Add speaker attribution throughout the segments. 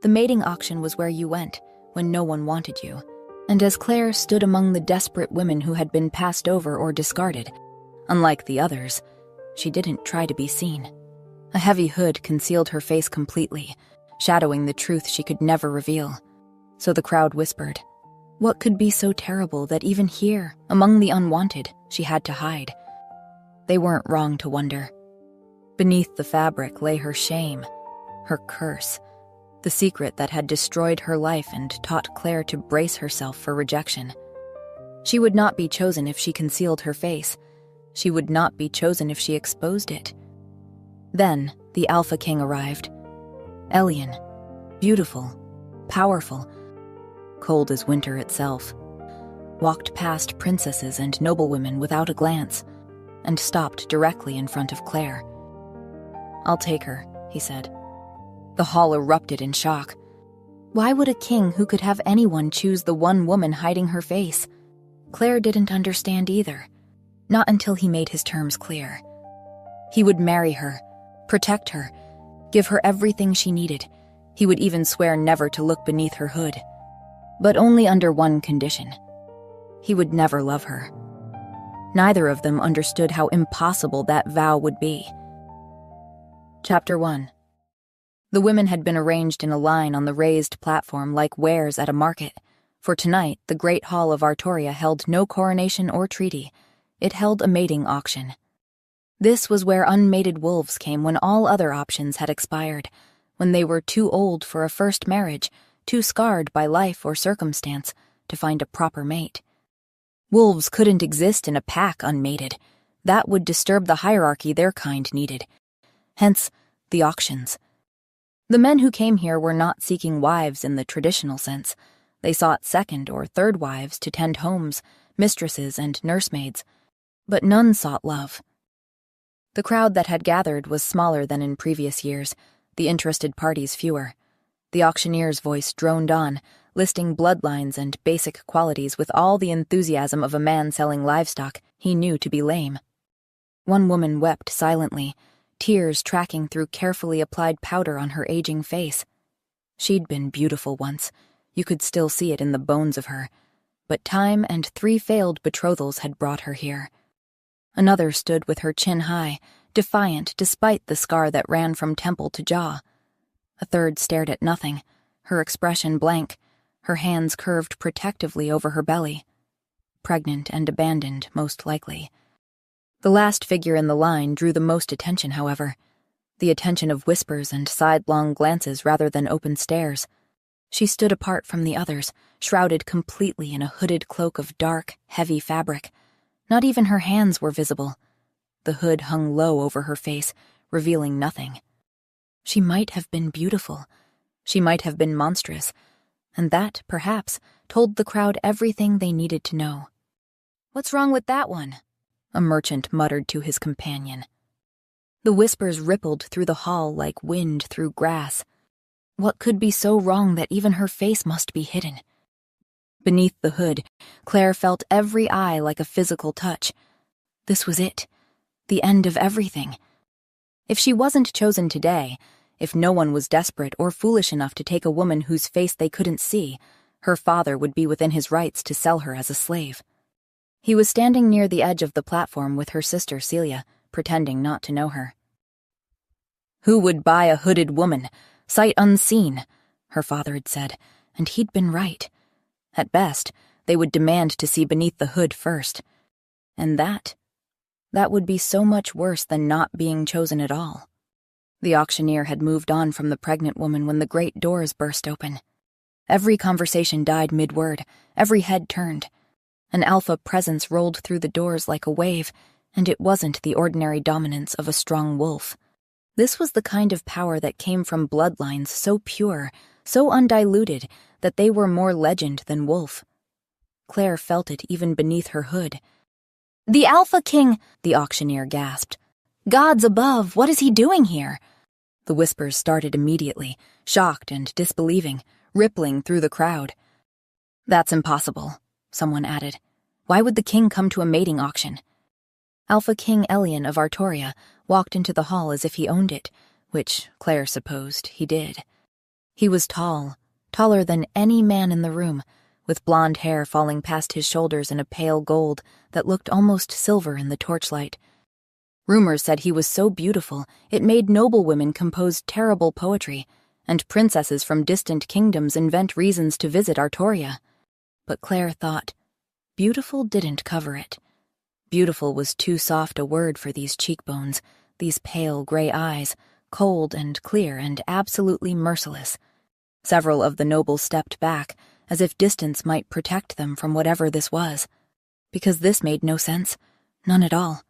Speaker 1: The mating auction was where you went when no one wanted you. And as Claire stood among the desperate women who had been passed over or discarded, unlike the others, she didn't try to be seen. A heavy hood concealed her face completely, shadowing the truth she could never reveal. So the crowd whispered, what could be so terrible that even here, among the unwanted, she had to hide? They weren't wrong to wonder. Beneath the fabric lay her shame, her curse, the secret that had destroyed her life and taught Claire to brace herself for rejection. She would not be chosen if she concealed her face. She would not be chosen if she exposed it. Then the Alpha King arrived. Alien, beautiful, powerful, cold as winter itself, walked past princesses and noblewomen without a glance, and stopped directly in front of Claire. I'll take her, he said. The hall erupted in shock. Why would a king who could have anyone choose the one woman hiding her face? Claire didn't understand either, not until he made his terms clear. He would marry her, protect her, give her everything she needed. He would even swear never to look beneath her hood. But only under one condition. He would never love her. Neither of them understood how impossible that vow would be. Chapter 1. The women had been arranged in a line on the raised platform like wares at a market, for tonight the great hall of Artoria held no coronation or treaty. It held a mating auction. This was where unmated wolves came when all other options had expired, when they were too old for a first marriage, too scarred by life or circumstance to find a proper mate. Wolves couldn't exist in a pack unmated. That would disturb the hierarchy their kind needed. Hence, the auctions. The men who came here were not seeking wives in the traditional sense. They sought second or third wives to tend homes, mistresses, and nursemaids. But none sought love. The crowd that had gathered was smaller than in previous years, the interested parties fewer. The auctioneer's voice droned on, listing bloodlines and basic qualities with all the enthusiasm of a man selling livestock he knew to be lame. One woman wept silently, tears tracking through carefully applied powder on her aging face. She'd been beautiful once. You could still see it in the bones of her. But time and 3 failed betrothals had brought her here. Another stood with her chin high, defiant despite the scar that ran from temple to jaw. A third stared at nothing, her expression blank, her hands curved protectively over her belly. Pregnant and abandoned, most likely. The last figure in the line drew the most attention, however. The attention of whispers and sidelong glances rather than open stares. She stood apart from the others, shrouded completely in a hooded cloak of dark, heavy fabric. Not even her hands were visible. The hood hung low over her face, revealing nothing. She might have been beautiful. She might have been monstrous. And that, perhaps, told the crowd everything they needed to know. "What's wrong with that one?" a merchant muttered to his companion. The whispers rippled through the hall like wind through grass. What could be so wrong that even her face must be hidden? Beneath the hood, Claire felt every eye like a physical touch. This was it. The end of everything. If she wasn't chosen today, if no one was desperate or foolish enough to take a woman whose face they couldn't see, her father would be within his rights to sell her as a slave. He was standing near the edge of the platform with her sister Celia, pretending not to know her. "Who would buy a hooded woman, sight unseen?" her father had said, and he'd been right. At best, they would demand to see beneath the hood first. And that would be so much worse than not being chosen at all. The auctioneer had moved on from the pregnant woman when the great doors burst open. Every conversation died mid-word, every head turned. An alpha presence rolled through the doors like a wave, and it wasn't the ordinary dominance of a strong wolf. This was the kind of power that came from bloodlines so pure, so undiluted, that they were more legend than wolf. Claire felt it even beneath her hood. "The Alpha King!" the auctioneer gasped. "Gods above, what is he doing here?" The whispers started immediately, shocked and disbelieving, rippling through the crowd. "That's impossible," someone added. "Why would the king come to a mating auction?" Alpha King Elian of Artoria walked into the hall as if he owned it, which Claire supposed he did. He was tall, taller than any man in the room, with blonde hair falling past his shoulders in a pale gold that looked almost silver in the torchlight. Rumors said he was so beautiful it made noblewomen compose terrible poetry, and princesses from distant kingdoms invent reasons to visit Artoria. But Claire thought, beautiful didn't cover it. Beautiful was too soft a word for these cheekbones, these pale gray eyes, cold and clear and absolutely merciless. Several of the nobles stepped back, as if distance might protect them from whatever this was. Because this made no sense. None at all.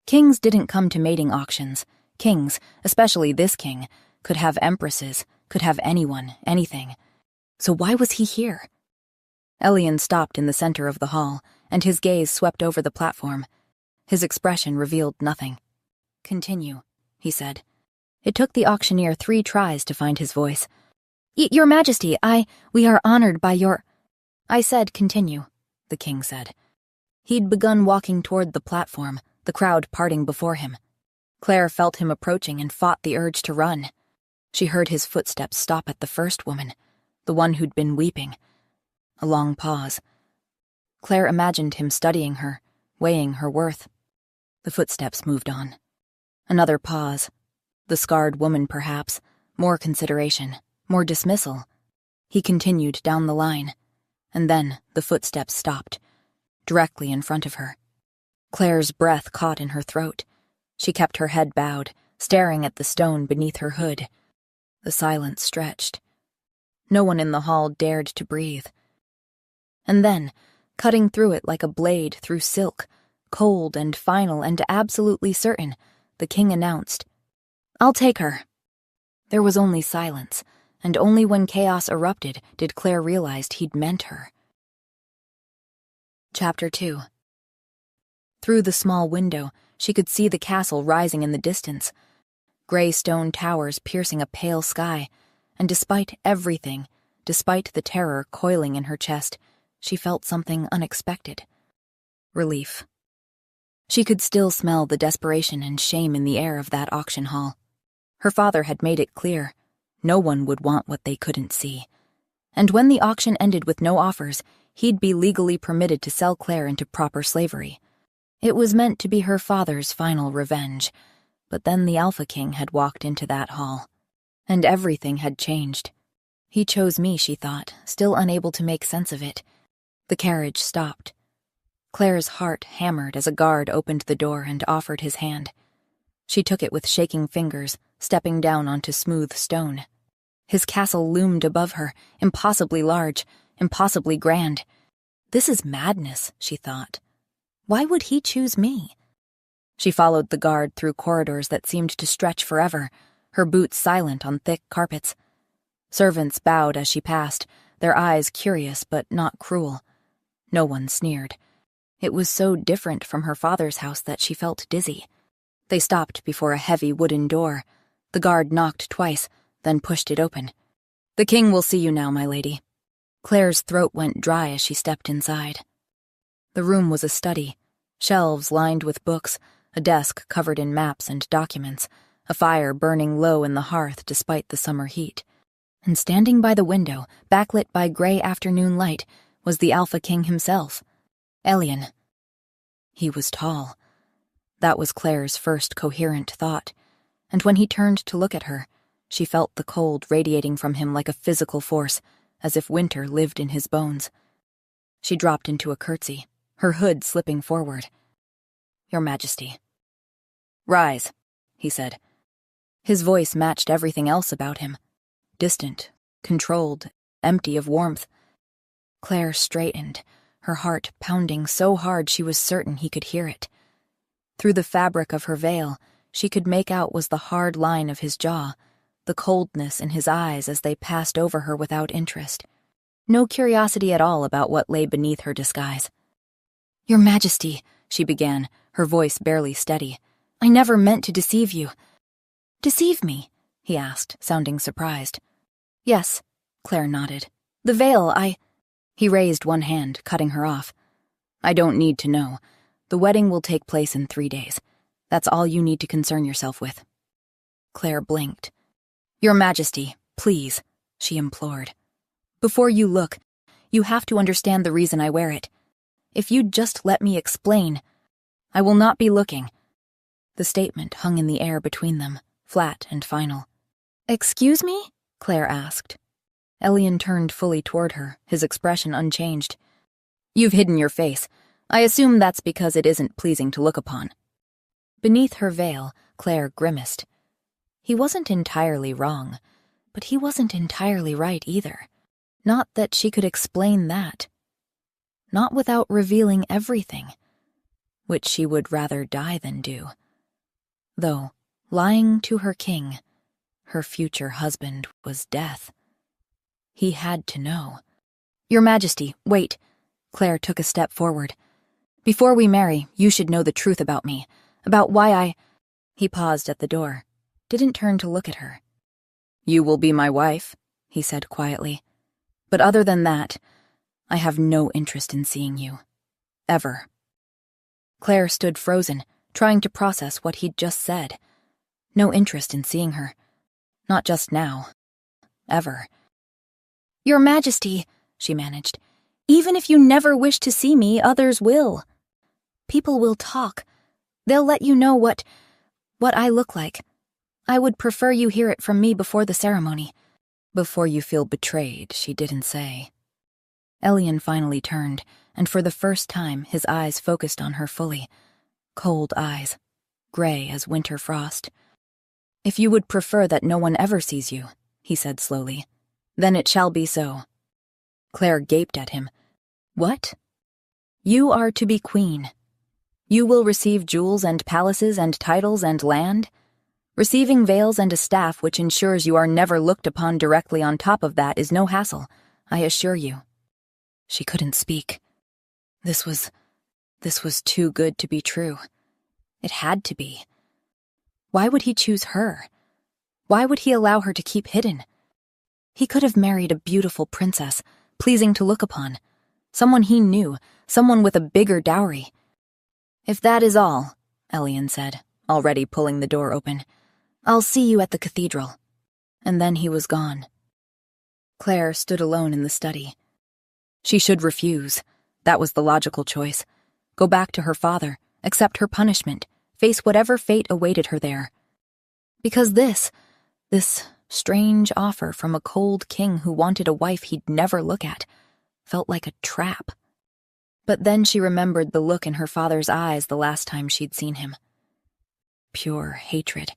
Speaker 1: Kings didn't come to mating auctions. Kings, especially this king, could have empresses, could have anyone, anything. So why was he here? Elian stopped in the center of the hall, and his gaze swept over the platform. His expression revealed nothing. "Continue," he said. It took the auctioneer 3 tries to find his voice. "Your Majesty, we are honored by your—" "I said continue," the king said. He'd begun walking toward the platform, the crowd parting before him. Claire felt him approaching and fought the urge to run. She heard his footsteps stop at the first woman, the one who'd been weeping. A long pause. Claire imagined him studying her, weighing her worth. The footsteps moved on. Another pause. The scarred woman, perhaps. More consideration. More dismissal. He continued down the line. And then the footsteps stopped, directly in front of her. Claire's breath caught in her throat. She kept her head bowed, staring at the stone beneath her hood. The silence stretched. No one in the hall dared to breathe. And then, cutting through it like a blade through silk, cold and final and absolutely certain, the king announced, "I'll take her." There was only silence, and only when chaos erupted did Claire realize he'd meant her. Chapter 2. Through the small window, she could see the castle rising in the distance, gray stone towers piercing a pale sky, and despite everything, despite the terror coiling in her chest, she felt something unexpected. Relief. She could still smell the desperation and shame in the air of that auction hall. Her father had made it clear, no one would want what they couldn't see. And when the auction ended with no offers, he'd be legally permitted to sell Claire into proper slavery. It was meant to be her father's final revenge, but then the Alpha King had walked into that hall. And everything had changed. He chose me, she thought, still unable to make sense of it. The carriage stopped. Claire's heart hammered as a guard opened the door and offered his hand. She took it with shaking fingers, stepping down onto smooth stone. His castle loomed above her, impossibly large, impossibly grand. This is madness, she thought. Why would he choose me? She followed the guard through corridors that seemed to stretch forever, her boots silent on thick carpets. Servants bowed as she passed, their eyes curious but not cruel. No one sneered. It was so different from her father's house that she felt dizzy. They stopped before a heavy wooden door. The guard knocked twice, then pushed it open. "The king will see you now, my lady." Claire's throat went dry as she stepped inside. The room was a study, shelves lined with books, a desk covered in maps and documents, a fire burning low in the hearth despite the summer heat. And standing by the window, backlit by gray afternoon light, was the Alpha King himself, Elian. He was tall. That was Claire's first coherent thought, and when he turned to look at her, she felt the cold radiating from him like a physical force, as if winter lived in his bones. She dropped into a curtsy, her hood slipping forward. "Your Majesty." "Rise," he said. His voice matched everything else about him. Distant, controlled, empty of warmth. Claire straightened, her heart pounding so hard she was certain he could hear it. Through the fabric of her veil, she could make out was the hard line of his jaw, the coldness in his eyes as they passed over her without interest. No curiosity at all about what lay beneath her disguise. "Your Majesty," she began, her voice barely steady. "I never meant to deceive you." "Deceive me?" he asked, sounding surprised. "Yes," Claire nodded. "The veil, He raised one hand, cutting her off. "I don't need to know. The wedding will take place in 3 days. That's all you need to concern yourself with." Claire blinked. "Your Majesty, please," she implored. "Before you look, you have to understand the reason I wear it. If you'd just let me explain, I will not be looking." The statement hung in the air between them, flat and final. "Excuse me?" Claire asked. Elian turned fully toward her, his expression unchanged. "You've hidden your face. I assume that's because it isn't pleasing to look upon." Beneath her veil, Claire grimaced. He wasn't entirely wrong, but he wasn't entirely right either. Not that she could explain that. Not without revealing everything, which she would rather die than do. Though, lying to her king, her future husband, was death. He had to know. "Your Majesty, wait." Claire took a step forward. "Before we marry, you should know the truth about me, about why I—" He paused at the door, didn't turn to look at her. "You will be my wife," he said quietly. "But other than that, I have no interest in seeing you. Ever." Claire stood frozen, trying to process what he'd just said. No interest in seeing her. Not just now. Ever. "Your Majesty," she managed, "even if you never wish to see me, others will. People will talk. They'll let you know what I look like. I would prefer you hear it from me before the ceremony." "Before you feel betrayed," she didn't say. Elian finally turned, and for the first time his eyes focused on her fully. Cold eyes, gray as winter frost. "If you would prefer that no one ever sees you," he said slowly, "then it shall be so." Claire gaped at him. "What?" "You are to be queen. You will receive jewels and palaces and titles and land. Receiving veils and a staff which ensures you are never looked upon directly on top of that is no hassle, I assure you." She couldn't speak. This was too good to be true. It had to be. Why would he choose her? Why would he allow her to keep hidden? He could have married a beautiful princess, pleasing to look upon. Someone he knew, someone with a bigger dowry. "If that is all," Elian said, already pulling the door open, "I'll see you at the cathedral." And then he was gone. Claire stood alone in the study. She should refuse. That was the logical choice. Go back to her father, accept her punishment, face whatever fate awaited her there. Because this strange offer from a cold king who wanted a wife he'd never look at, felt like a trap. But then she remembered the look in her father's eyes the last time she'd seen him. Pure hatred.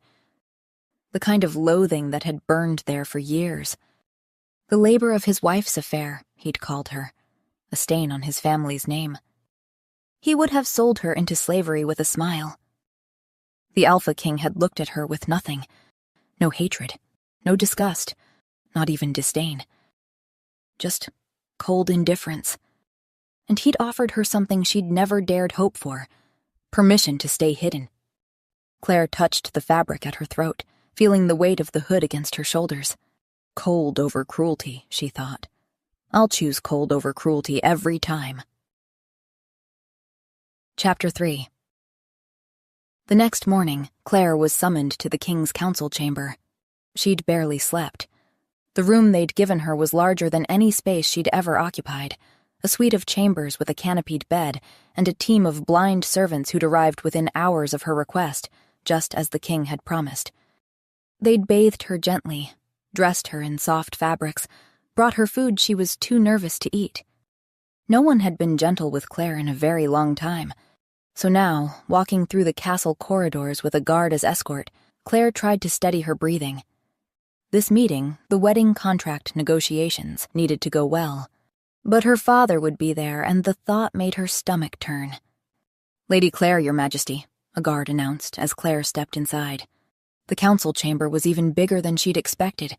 Speaker 1: The kind of loathing that had burned there for years. The labor of his wife's affair, he'd called her, a stain on his family's name. He would have sold her into slavery with a smile. The Alpha King had looked at her with nothing. No hatred, no disgust, not even disdain. Just cold indifference. And he'd offered her something she'd never dared hope for, permission to stay hidden. Claire touched the fabric at her throat, feeling the weight of the hood against her shoulders. Cold over cruelty, she thought. I'll choose cold over cruelty every time. Chapter 3. The next morning, Claire was summoned to the king's council chamber. She'd barely slept. The room they'd given her was larger than any space she'd ever occupied, a suite of chambers with a canopied bed and a team of blind servants who'd arrived within hours of her request, just as the king had promised. They'd bathed her gently, dressed her in soft fabrics, brought her food she was too nervous to eat. No one had been gentle with Claire in a very long time, so now, walking through the castle corridors with a guard as escort, Claire tried to steady her breathing. This meeting, the wedding contract negotiations, needed to go well. But her father would be there, and the thought made her stomach turn. "Lady Claire, Your Majesty," a guard announced as Claire stepped inside. The council chamber was even bigger than she'd expected.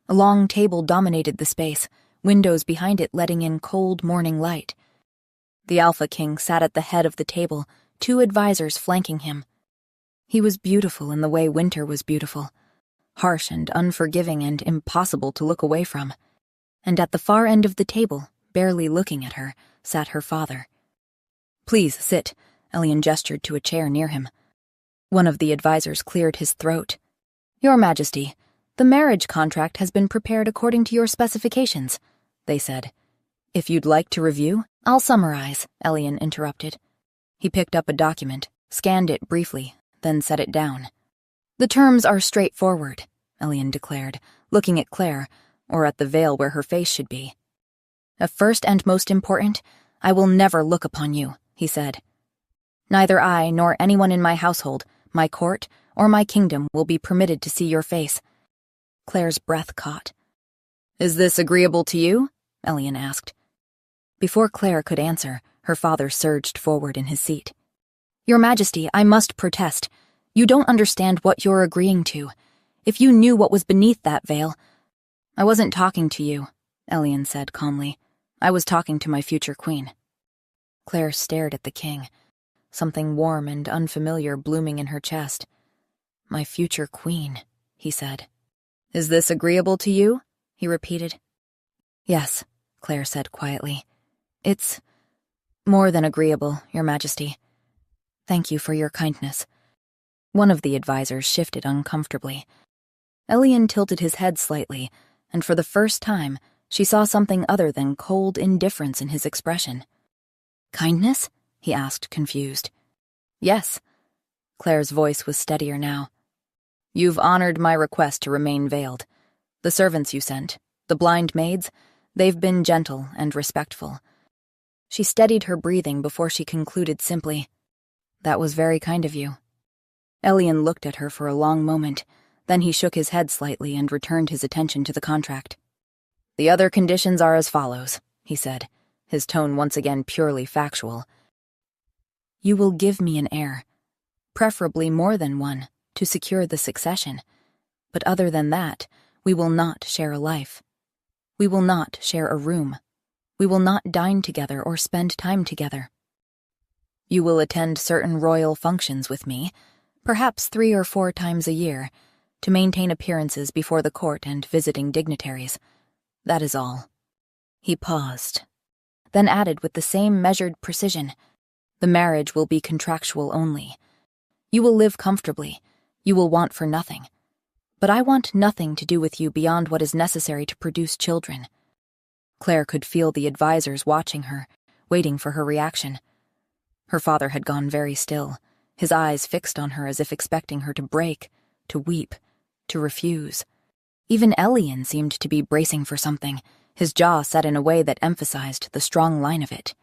Speaker 1: A long table dominated the space, windows behind it letting in cold morning light. The Alpha King sat at the head of the table, 2 advisors flanking him. He was beautiful in the way winter was beautiful, harsh and unforgiving and impossible to look away from. And at the far end of the table, barely looking at her, sat her father. "Please sit," Elian gestured to a chair near him. One of the advisors cleared his throat. "Your Majesty," "The marriage contract has been prepared according to your specifications," they said. "If you'd like to review, I'll summarize," Elian interrupted. He picked up a document, scanned it briefly, then set it down. "The terms are straightforward," Elian declared, looking at Claire, or at the veil where her face should be. "First and most important, I will never look upon you," he said. "Neither I nor anyone in my household, my court, or my kingdom will be permitted to see your face." Claire's breath caught. "Is this agreeable to you?" Elian asked. Before Claire could answer, her father surged forward in his seat. "Your Majesty, I must protest. You don't understand what you're agreeing to. If you knew what was beneath that veil—" "I wasn't talking to you," Elian said calmly. "I was talking to my future queen." Claire stared at the king, something warm and unfamiliar blooming in her chest. "My future queen," he said. "Is this agreeable to you?" he repeated. "Yes," Claire said quietly. "It's more than agreeable, Your Majesty. Thank you for your kindness." One of the advisors shifted uncomfortably. Elian tilted his head slightly, and for the first time, she saw something other than cold indifference in his expression. "Kindness?" he asked, confused. "Yes." Claire's voice was steadier now. "You've honored my request to remain veiled. The servants you sent, the blind maids, they've been gentle and respectful." She steadied her breathing before she concluded simply, "That was very kind of you." Elian looked at her for a long moment, then he shook his head slightly and returned his attention to the contract. "The other conditions are as follows," he said, his tone once again purely factual. "You will give me an heir, preferably more than one, to secure the succession. But other than that, we will not share a life. We will not share a room. We will not dine together or spend time together. You will attend certain royal functions with me, perhaps 3 or 4 times a year, to maintain appearances before the court and visiting dignitaries. That is all." He paused, then added with the same measured precision, "The marriage will be contractual only. You will live comfortably. You will want for nothing. But I want nothing to do with you beyond what is necessary to produce children." Claire could feel the advisors watching her, waiting for her reaction. Her father had gone very still, his eyes fixed on her as if expecting her to break, to weep, to refuse. Even Elian seemed to be bracing for something, his jaw set in a way that emphasized the strong line of it.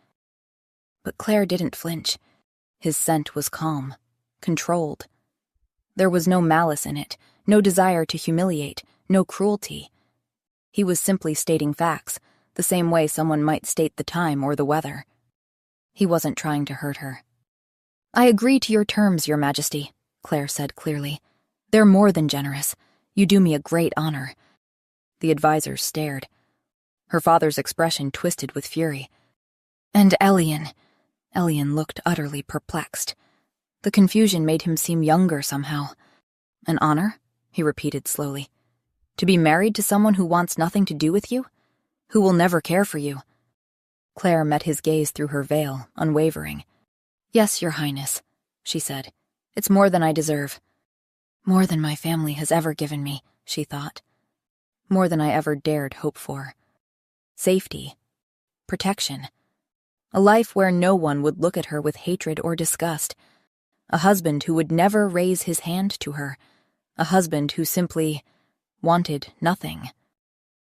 Speaker 1: But Claire didn't flinch. His scent was calm, controlled. There was no malice in it, no desire to humiliate, no cruelty. He was simply stating facts, the same way someone might state the time or the weather. He wasn't trying to hurt her. "I agree to your terms, Your Majesty," Claire said clearly. "They're more than generous. You do me a great honor." The advisors stared. Her father's expression twisted with fury. "And Elian..." Elian looked utterly perplexed. The confusion made him seem younger somehow. "An honor?" he repeated slowly. "To be married to someone who wants nothing to do with you? Who will never care for you?" Claire met his gaze through her veil, unwavering. "Yes, Your Highness," she said. "It's more than I deserve. More than my family has ever given me," she thought. More than I ever dared hope for. Safety. Protection. A life where no one would look at her with hatred or disgust. A husband who would never raise his hand to her. A husband who simply wanted nothing.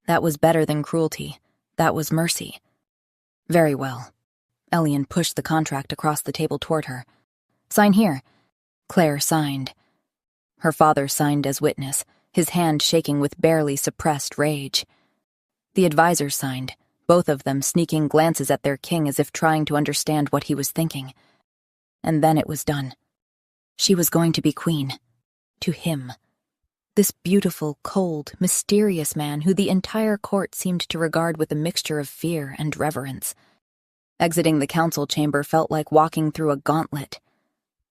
Speaker 1: That was better than cruelty. That was mercy. Very well. Elian pushed the contract across the table toward her. "Sign here." Claire signed. Her father signed as witness, his hand shaking with barely suppressed rage. The advisors signed, both of them sneaking glances at their king as if trying to understand what he was thinking. And then it was done. She was going to be queen. To him. This beautiful, cold, mysterious man who the entire court seemed to regard with a mixture of fear and reverence. Exiting the council chamber felt like walking through a gauntlet.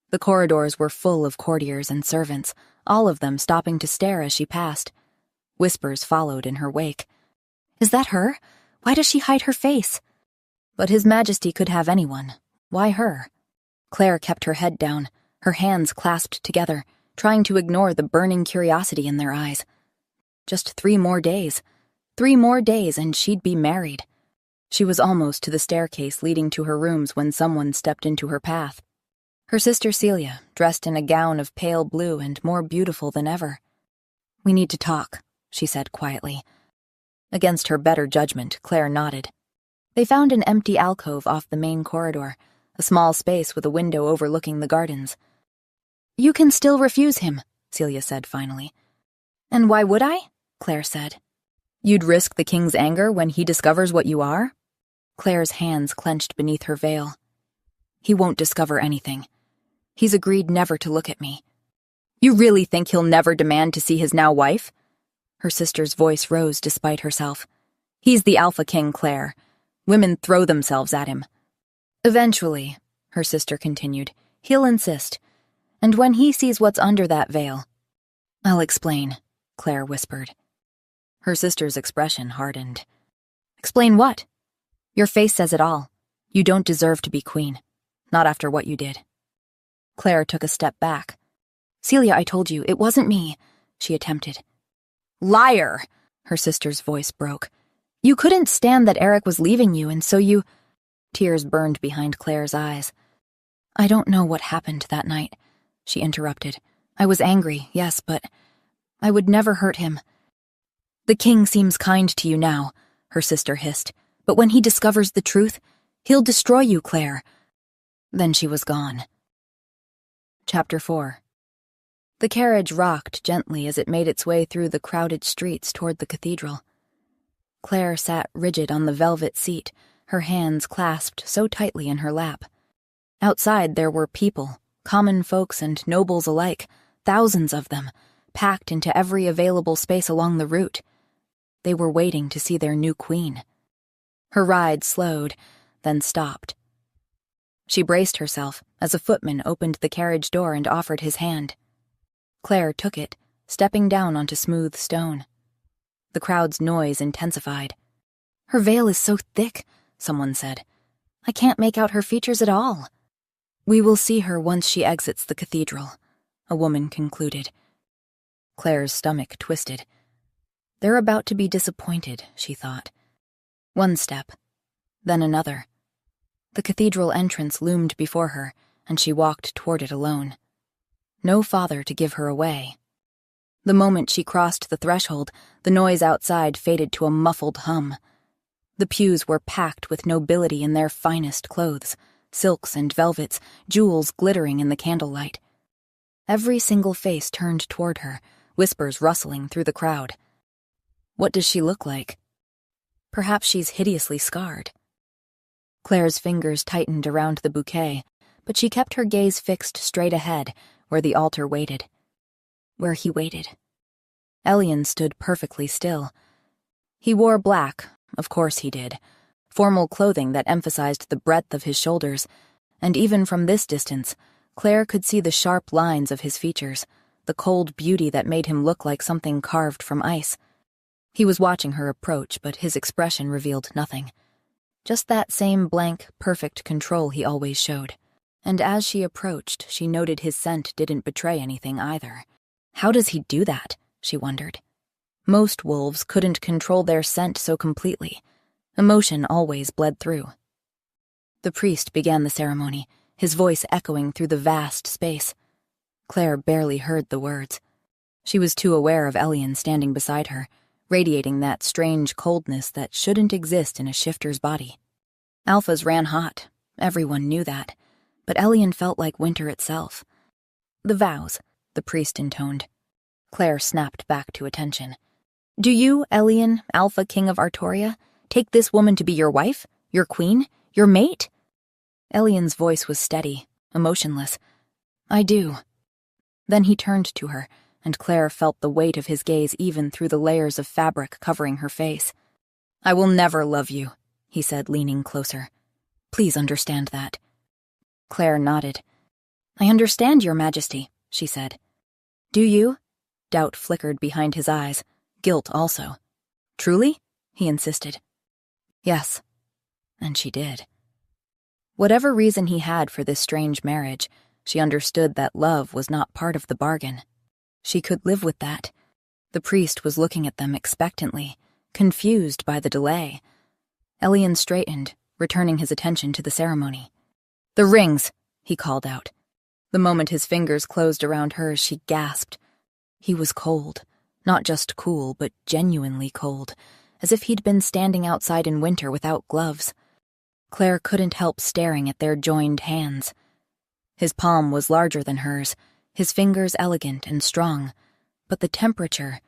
Speaker 1: The corridors were full of courtiers and servants, all of them stopping to stare as she passed. Whispers followed in her wake. "Is that her? Why does she hide her face?" But His Majesty could have anyone. Why her? Claire kept her head down, her hands clasped together, trying to ignore the burning curiosity in their eyes. Just 3 more days. 3 more days and she'd be married. She was almost to the staircase leading to her rooms when someone stepped into her path. Her sister Celia, dressed in a gown of pale blue and more beautiful than ever. "We need to talk," she said quietly. Against her better judgment, Claire nodded. They found an empty alcove off the main corridor, a small space with a window overlooking the gardens. "You can still refuse him," Celia said finally. "And why would I?" Claire said. "You'd risk the king's anger when he discovers what you are?" Claire's hands clenched beneath her veil. "He won't discover anything. He's agreed never to look at me." "You really think he'll never demand to see his now wife?" Her sister's voice rose despite herself. "He's the Alpha King, Claire. Women throw themselves at him." "Eventually," her sister continued, "he'll insist. And when he sees what's under that veil—" "I'll explain," Claire whispered. Her sister's expression hardened. "Explain what?" "Your face says it all. You don't deserve to be queen. Not after what you did." Claire took a step back. "Celia, I told you, it wasn't me," she attempted. "Liar!" her sister's voice broke. "You couldn't stand that Eric was leaving you, and so you—" Tears burned behind Claire's eyes. "I don't know what happened that night," she interrupted. "I was angry, yes, but I would never hurt him." "The king seems kind to you now," her sister hissed, "but when he discovers the truth, he'll destroy you, Claire." Then she was gone. Chapter 4. The carriage rocked gently as it made its way through the crowded streets toward the cathedral. Claire sat rigid on the velvet seat, her hands clasped so tightly in her lap. Outside there were people, common folks and nobles alike, thousands of them, packed into every available space along the route. They were waiting to see their new queen. Her ride slowed, then stopped. She braced herself as a footman opened the carriage door and offered his hand. Claire took it, stepping down onto smooth stone. The crowd's noise intensified. "Her veil is so thick," someone said. "I can't make out her features at all." "We will see her once she exits the cathedral," a woman concluded. Claire's stomach twisted. They're about to be disappointed, she thought. One step, then another. The cathedral entrance loomed before her, and she walked toward it alone. No father to give her away. The moment she crossed the threshold, the noise outside faded to a muffled hum. The pews were packed with nobility in their finest clothes, silks and velvets, jewels glittering in the candlelight. Every single face turned toward her, whispers rustling through the crowd. What does she look like? Perhaps she's hideously scarred. Claire's fingers tightened around the bouquet, but she kept her gaze fixed straight ahead, where the altar waited. Where he waited. Elian stood perfectly still. He wore black, of course he did, formal clothing that emphasized the breadth of his shoulders, and even from this distance, Claire could see the sharp lines of his features, the cold beauty that made him look like something carved from ice. He was watching her approach, but his expression revealed nothing. Just that same blank, perfect control he always showed. And as she approached, she noted his scent didn't betray anything either. How does he do that? She wondered. Most wolves couldn't control their scent so completely. Emotion always bled through. The priest began the ceremony, his voice echoing through the vast space. Claire barely heard the words. She was too aware of Elian standing beside her, radiating that strange coldness that shouldn't exist in a shifter's body. Alphas ran hot, everyone knew that, but Elian felt like winter itself. "The vows," the priest intoned. Claire snapped back to attention. "Do you, Elian, Alpha King of Artoria, take this woman to be your wife, your queen, your mate?" Elian's voice was steady, emotionless. "I do." Then he turned to her, and Claire felt the weight of his gaze even through the layers of fabric covering her face. "I will never love you," he said, leaning closer. "Please understand that." Claire nodded. "I understand, Your Majesty," she said. "Do you?" Doubt flickered behind his eyes, guilt also. "Truly?" he insisted. "Yes." And she did. Whatever reason he had for this strange marriage, she understood that love was not part of the bargain. She could live with that. The priest was looking at them expectantly, confused by the delay. Elian straightened, returning his attention to the ceremony. "The rings," he called out. The moment his fingers closed around hers, she gasped. He was cold, not just cool, but genuinely cold, as if he'd been standing outside in winter without gloves. Claire couldn't help staring at their joined hands. His palm was larger than hers, his fingers elegant and strong, but the temperature—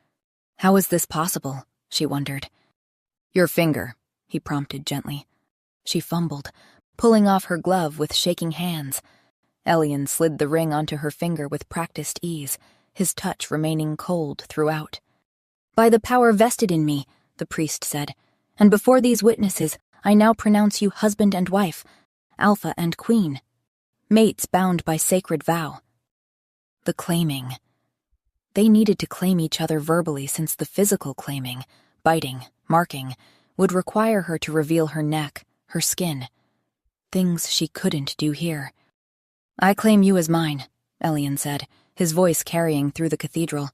Speaker 1: how was this possible, she wondered. "Your finger," he prompted gently. She fumbled, pulling off her glove with shaking hands. Elian slid the ring onto her finger with practiced ease, his touch remaining cold throughout. "By the power vested in me," the priest said, "and before these witnesses, I now pronounce you husband and wife, alpha and queen, mates bound by sacred vow." The claiming. They needed to claim each other verbally since the physical claiming, biting, marking, would require her to reveal her neck, her skin. Things she couldn't do here. "I claim you as mine," Elian said, his voice carrying through the cathedral.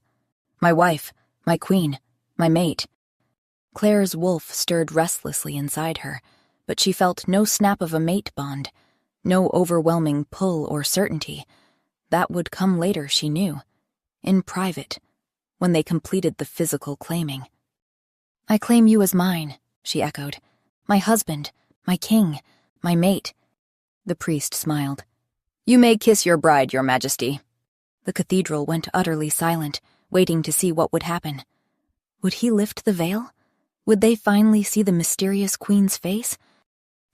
Speaker 1: "My wife, my queen, my mate." Claire's wolf stirred restlessly inside her, but she felt no snap of a mate bond, no overwhelming pull or certainty. That would come later, she knew. In private, when they completed the physical claiming. "I claim you as mine," she echoed. "My husband, my king, my mate." The priest smiled. "You may kiss your bride, your majesty." The cathedral went utterly silent, waiting to see what would happen. Would he lift the veil? Would they finally see the mysterious queen's face?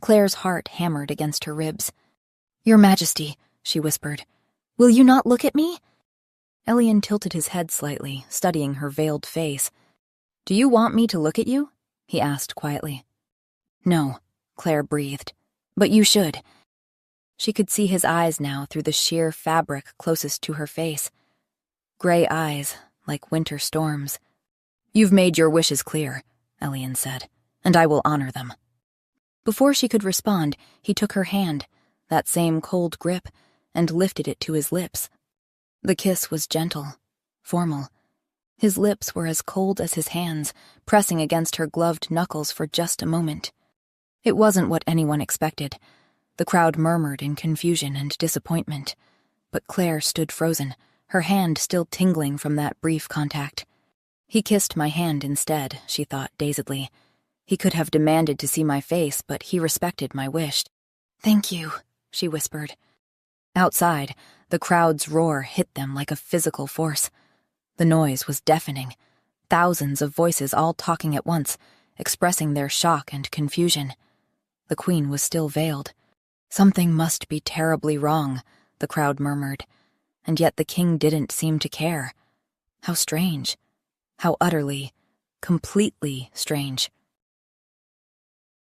Speaker 1: Claire's heart hammered against her ribs. "Your majesty," she whispered, "will you not look at me?" Elian tilted his head slightly, studying her veiled face. "Do you want me to look at you?" he asked quietly. "No," Claire breathed, "but you should." She could see his eyes now through the sheer fabric closest to her face. Gray eyes, like winter storms. "You've made your wishes clear," Elian said, "and I will honor them." Before she could respond, he took her hand, that same cold grip, and lifted it to his lips. The kiss was gentle, formal. His lips were as cold as his hands, pressing against her gloved knuckles for just a moment. It wasn't what anyone expected. The crowd murmured in confusion and disappointment, but Claire stood frozen, her hand still tingling from that brief contact. He kissed my hand instead, she thought dazedly. He could have demanded to see my face, but he respected my wish. "Thank you," she whispered. Outside, the crowd's roar hit them like a physical force. The noise was deafening. Thousands of voices all talking at once, expressing their shock and confusion. The queen was still veiled. Something must be terribly wrong, the crowd murmured, and yet the king didn't seem to care. How strange. How utterly, completely strange.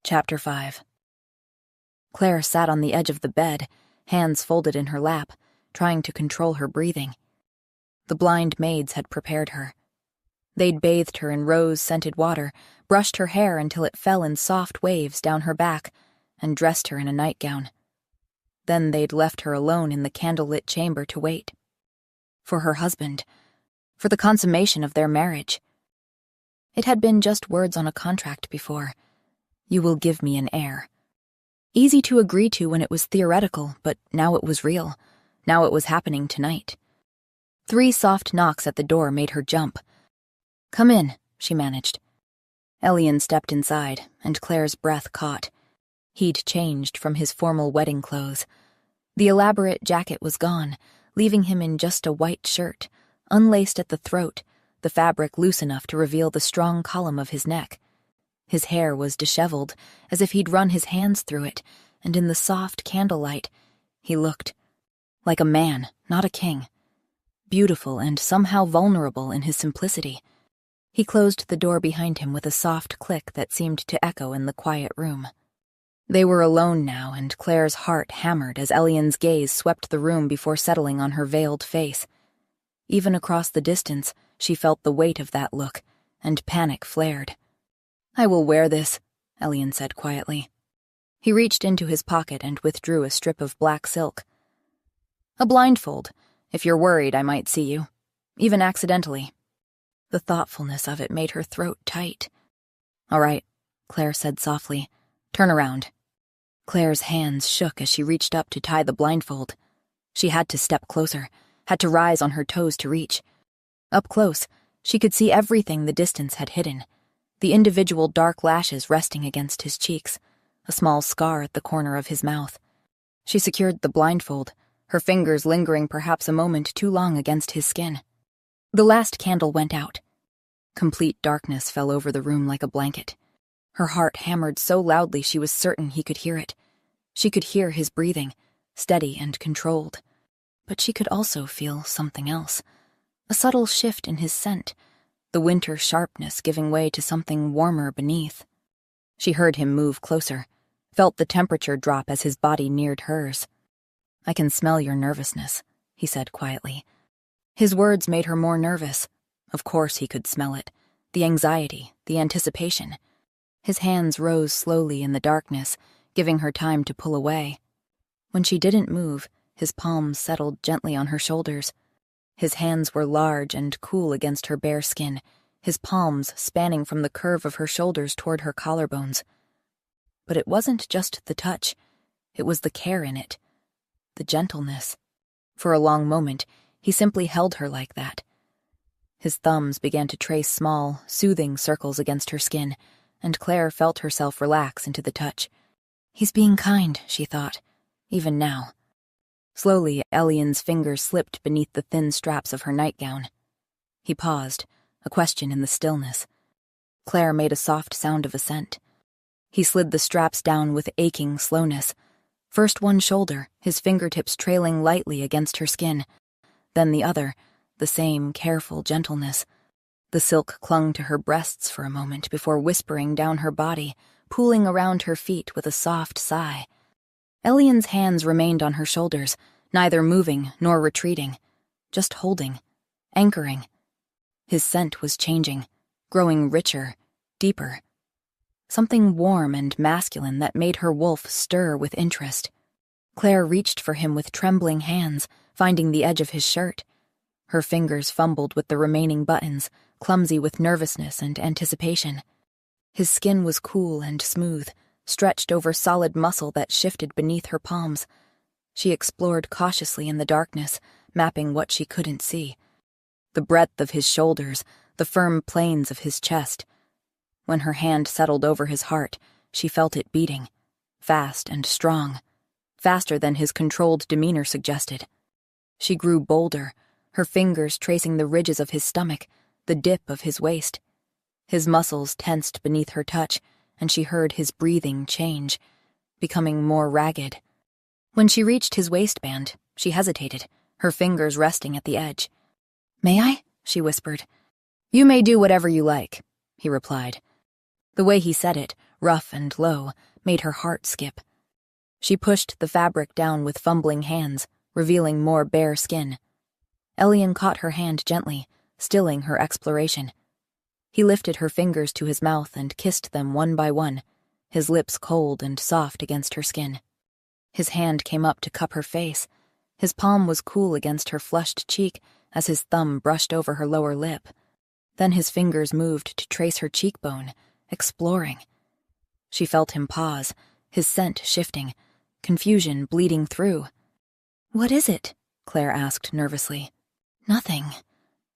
Speaker 1: Chapter 5. Claire sat on the edge of the bed, hands folded in her lap, trying to control her breathing. The blind maids had prepared her. They'd bathed her in rose-scented water, brushed her hair until it fell in soft waves down her back, and dressed her in a nightgown. Then they'd left her alone in the candlelit chamber to wait. For her husband. For the consummation of their marriage. It had been just words on a contract before. "You will give me an heir." Easy to agree to when it was theoretical, but now it was real. Now it was happening tonight. 3 soft knocks at the door made her jump. "Come in," she managed. Elian stepped inside, and Claire's breath caught. He'd changed from his formal wedding clothes. The elaborate jacket was gone, leaving him in just a white shirt, unlaced at the throat, the fabric loose enough to reveal the strong column of his neck. His hair was disheveled, as if he'd run his hands through it, and in the soft candlelight, he looked like a man, not a king. Beautiful and somehow vulnerable in his simplicity. He closed the door behind him with a soft click that seemed to echo in the quiet room. They were alone now, and Claire's heart hammered as Elian's gaze swept the room before settling on her veiled face. Even across the distance, she felt the weight of that look, and panic flared. "I will wear this," Elian said quietly. He reached into his pocket and withdrew a strip of black silk. "A blindfold. If you're worried, I might see you. Even accidentally." The thoughtfulness of it made her throat tight. "All right," Claire said softly. "Turn around." Claire's hands shook as she reached up to tie the blindfold. She had to step closer, had to rise on her toes to reach. Up close, she could see everything the distance had hidden. The individual dark lashes resting against his cheeks, a small scar at the corner of his mouth. She secured the blindfold, her fingers lingering perhaps a moment too long against his skin. The last candle went out. Complete darkness fell over the room like a blanket. Her heart hammered so loudly she was certain he could hear it. She could hear his breathing, steady and controlled. But she could also feel something else. A subtle shift in his scent, the winter sharpness giving way to something warmer beneath. She heard him move closer, felt the temperature drop as his body neared hers. "I can smell your nervousness," he said quietly. His words made her more nervous. Of course he could smell it. The anxiety, the anticipation. His hands rose slowly in the darkness, giving her time to pull away. When she didn't move, his palms settled gently on her shoulders. His hands were large and cool against her bare skin, his palms spanning from the curve of her shoulders toward her collarbones. But it wasn't just the touch. It was the care in it. The gentleness. For a long moment, he simply held her like that. His thumbs began to trace small, soothing circles against her skin, and Claire felt herself relax into the touch. He's being kind, she thought, even now. Slowly, Elian's fingers slipped beneath the thin straps of her nightgown. He paused, a question in the stillness. Claire made a soft sound of assent. He slid the straps down with aching slowness. First one shoulder, his fingertips trailing lightly against her skin. Then the other, the same careful gentleness. The silk clung to her breasts for a moment before whispering down her body, pooling around her feet with a soft sigh. Elian's hands remained on her shoulders, neither moving nor retreating, just holding, anchoring. His scent was changing, growing richer, deeper. Something warm and masculine that made her wolf stir with interest. Claire reached for him with trembling hands, finding the edge of his shirt. Her fingers fumbled with the remaining buttons, clumsy with nervousness and anticipation. His skin was cool and smooth, stretched over solid muscle that shifted beneath her palms. She explored cautiously in the darkness, mapping what she couldn't see. The breadth of his shoulders, the firm planes of his chest. When her hand settled over his heart, she felt it beating, fast and strong, faster than his controlled demeanor suggested. She grew bolder, her fingers tracing the ridges of his stomach, the dip of his waist. His muscles tensed beneath her touch, and she heard his breathing change, becoming more ragged. When she reached his waistband, she hesitated, her fingers resting at the edge. "May I?" she whispered. "You may do whatever you like," he replied. The way he said it, rough and low, made her heart skip. She pushed the fabric down with fumbling hands, revealing more bare skin. Elian caught her hand gently, stilling her exploration. He lifted her fingers to his mouth and kissed them one by one, his lips cold and soft against her skin. His hand came up to cup her face. His palm was cool against her flushed cheek as his thumb brushed over her lower lip. Then his fingers moved to trace her cheekbone, exploring. She felt him pause, his scent shifting, confusion bleeding through. "What is it?" Claire asked nervously. "Nothing.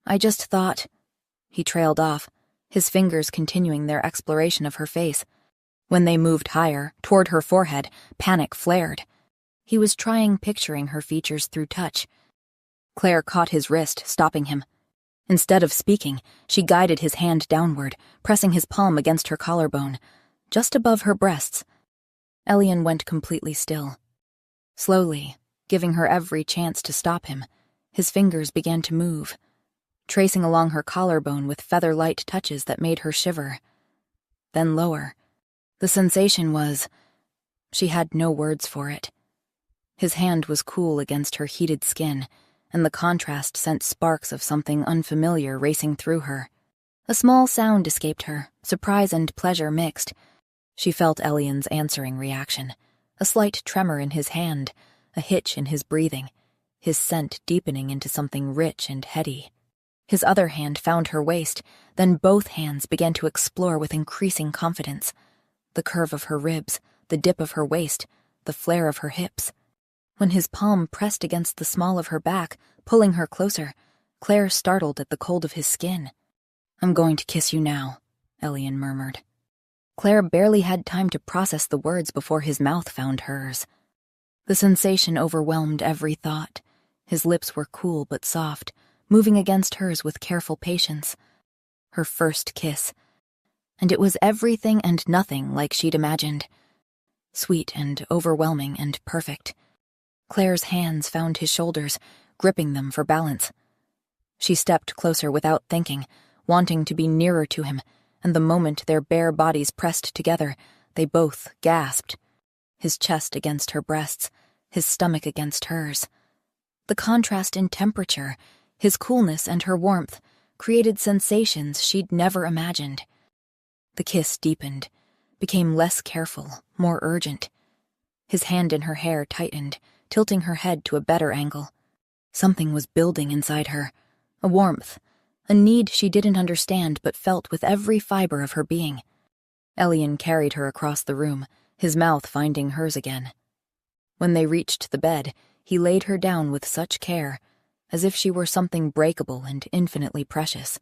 Speaker 1: I just thought—" He trailed off, his fingers continuing their exploration of her face. When they moved higher, toward her forehead, panic flared. He was picturing her features through touch. Claire caught his wrist, stopping him. Instead of speaking, she guided his hand downward, pressing his palm against her collarbone, just above her breasts. Elian went completely still. Slowly, giving her every chance to stop him, his fingers began to move, tracing along her collarbone with feather-light touches that made her shiver. Then lower. The sensation was— she had no words for it. His hand was cool against her heated skin, and the contrast sent sparks of something unfamiliar racing through her. A small sound escaped her, surprise and pleasure mixed. She felt Elian's answering reaction, a slight tremor in his hand, a hitch in his breathing, his scent deepening into something rich and heady. His other hand found her waist, then both hands began to explore with increasing confidence. The curve of her ribs, the dip of her waist, the flare of her hips. When his palm pressed against the small of her back, pulling her closer, Claire startled at the cold of his skin. "I'm going to kiss you now," Elian murmured. Claire barely had time to process the words before his mouth found hers. The sensation overwhelmed every thought. His lips were cool but soft, moving against hers with careful patience. Her first kiss. And it was everything and nothing like she'd imagined. Sweet and overwhelming and perfect. Claire's hands found his shoulders, gripping them for balance. She stepped closer without thinking, wanting to be nearer to him, and the moment their bare bodies pressed together, they both gasped. His chest against her breasts, his stomach against hers. The contrast in temperature, his coolness and her warmth, created sensations she'd never imagined. The kiss deepened, became less careful, more urgent. His hand in her hair tightened, tilting her head to a better angle. Something was building inside her, a warmth, a need she didn't understand but felt with every fiber of her being. Elian carried her across the room, his mouth finding hers again. When they reached the bed, he laid her down with such care, as if she were something breakable and infinitely precious.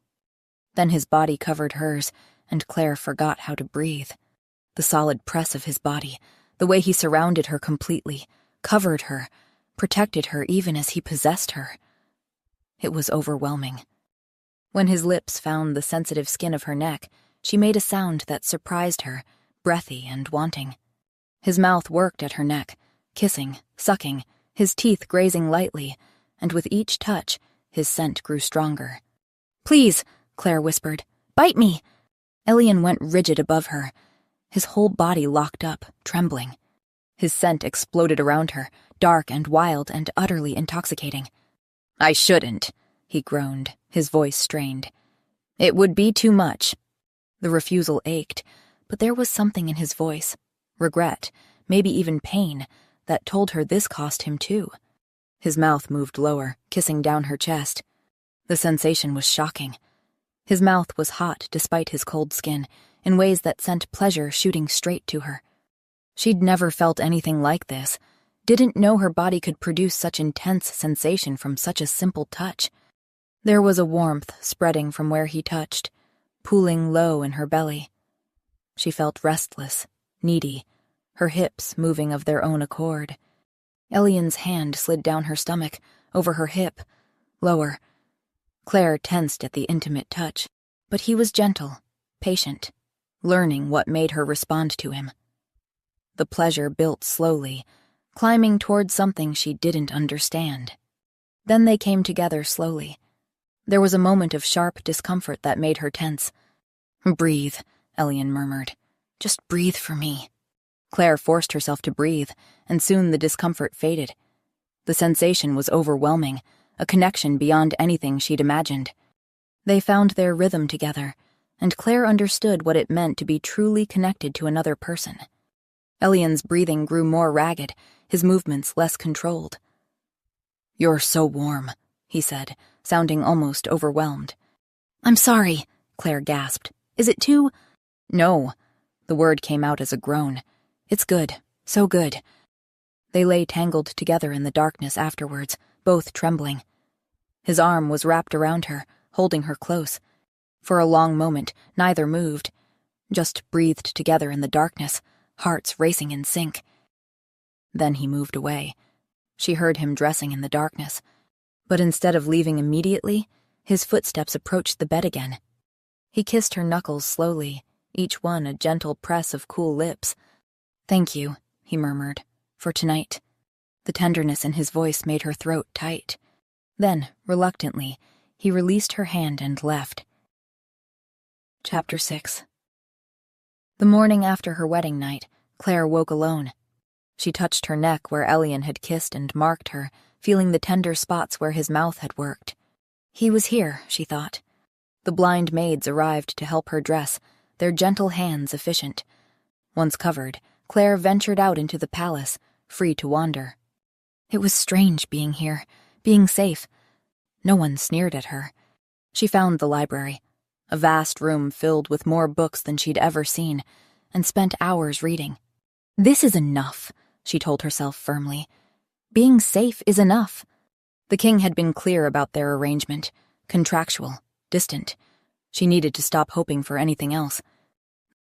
Speaker 1: Then his body covered hers, and Claire forgot how to breathe. The solid press of his body, the way he surrounded her completely, covered her, protected her even as he possessed her. It was overwhelming. When his lips found the sensitive skin of her neck, she made a sound that surprised her, breathy and wanting. His mouth worked at her neck, kissing, sucking, his teeth grazing lightly, and with each touch, his scent grew stronger. "Please," Claire whispered, "bite me." Elian went rigid above her, his whole body locked up, trembling. His scent exploded around her, dark and wild and utterly intoxicating. "I shouldn't," he groaned, his voice strained. "It would be too much." The refusal ached, but there was something in his voice, regret, maybe even pain, that told her this cost him too. His mouth moved lower, kissing down her chest. The sensation was shocking. His mouth was hot despite his cold skin, in ways that sent pleasure shooting straight to her. She'd never felt anything like this, didn't know her body could produce such intense sensation from such a simple touch. There was a warmth spreading from where he touched, pooling low in her belly. She felt restless, needy, her hips moving of their own accord. Elian's hand slid down her stomach, over her hip, lower. Claire tensed at the intimate touch, but he was gentle, patient, learning what made her respond to him. The pleasure built slowly, climbing toward something she didn't understand. Then they came together slowly. There was a moment of sharp discomfort that made her tense. "Breathe," Elian murmured. "Just breathe for me." Claire forced herself to breathe, and soon the discomfort faded. The sensation was overwhelming, a connection beyond anything she'd imagined. They found their rhythm together, and Claire understood what it meant to be truly connected to another person. Elian's breathing grew more ragged, his movements less controlled. "You're so warm," he said, sounding almost overwhelmed. "I'm sorry," Claire gasped. "Is it too—" "No." The word came out as a groan. "It's good, so good." They lay tangled together in the darkness afterwards, both trembling. His arm was wrapped around her, holding her close. For a long moment, neither moved, just breathed together in the darkness, hearts racing in sync. Then he moved away. She heard him dressing in the darkness, but instead of leaving immediately, his footsteps approached the bed again. He kissed her knuckles slowly, each one a gentle press of cool lips. "Thank you," he murmured, "for tonight." The tenderness in his voice made her throat tight. Then, reluctantly, he released her hand and left. Chapter 6. The morning after her wedding night, Claire woke alone. She touched her neck where Elian had kissed and marked her, feeling the tender spots where his mouth had worked. He was here, she thought. The blind maids arrived to help her dress, their gentle hands efficient. Once covered, Claire ventured out into the palace, free to wander. It was strange being here, being safe. No one sneered at her. She found the library, a vast room filled with more books than she'd ever seen, and spent hours reading. This is enough, she told herself firmly. Being safe is enough. The king had been clear about their arrangement, contractual, distant. She needed to stop hoping for anything else.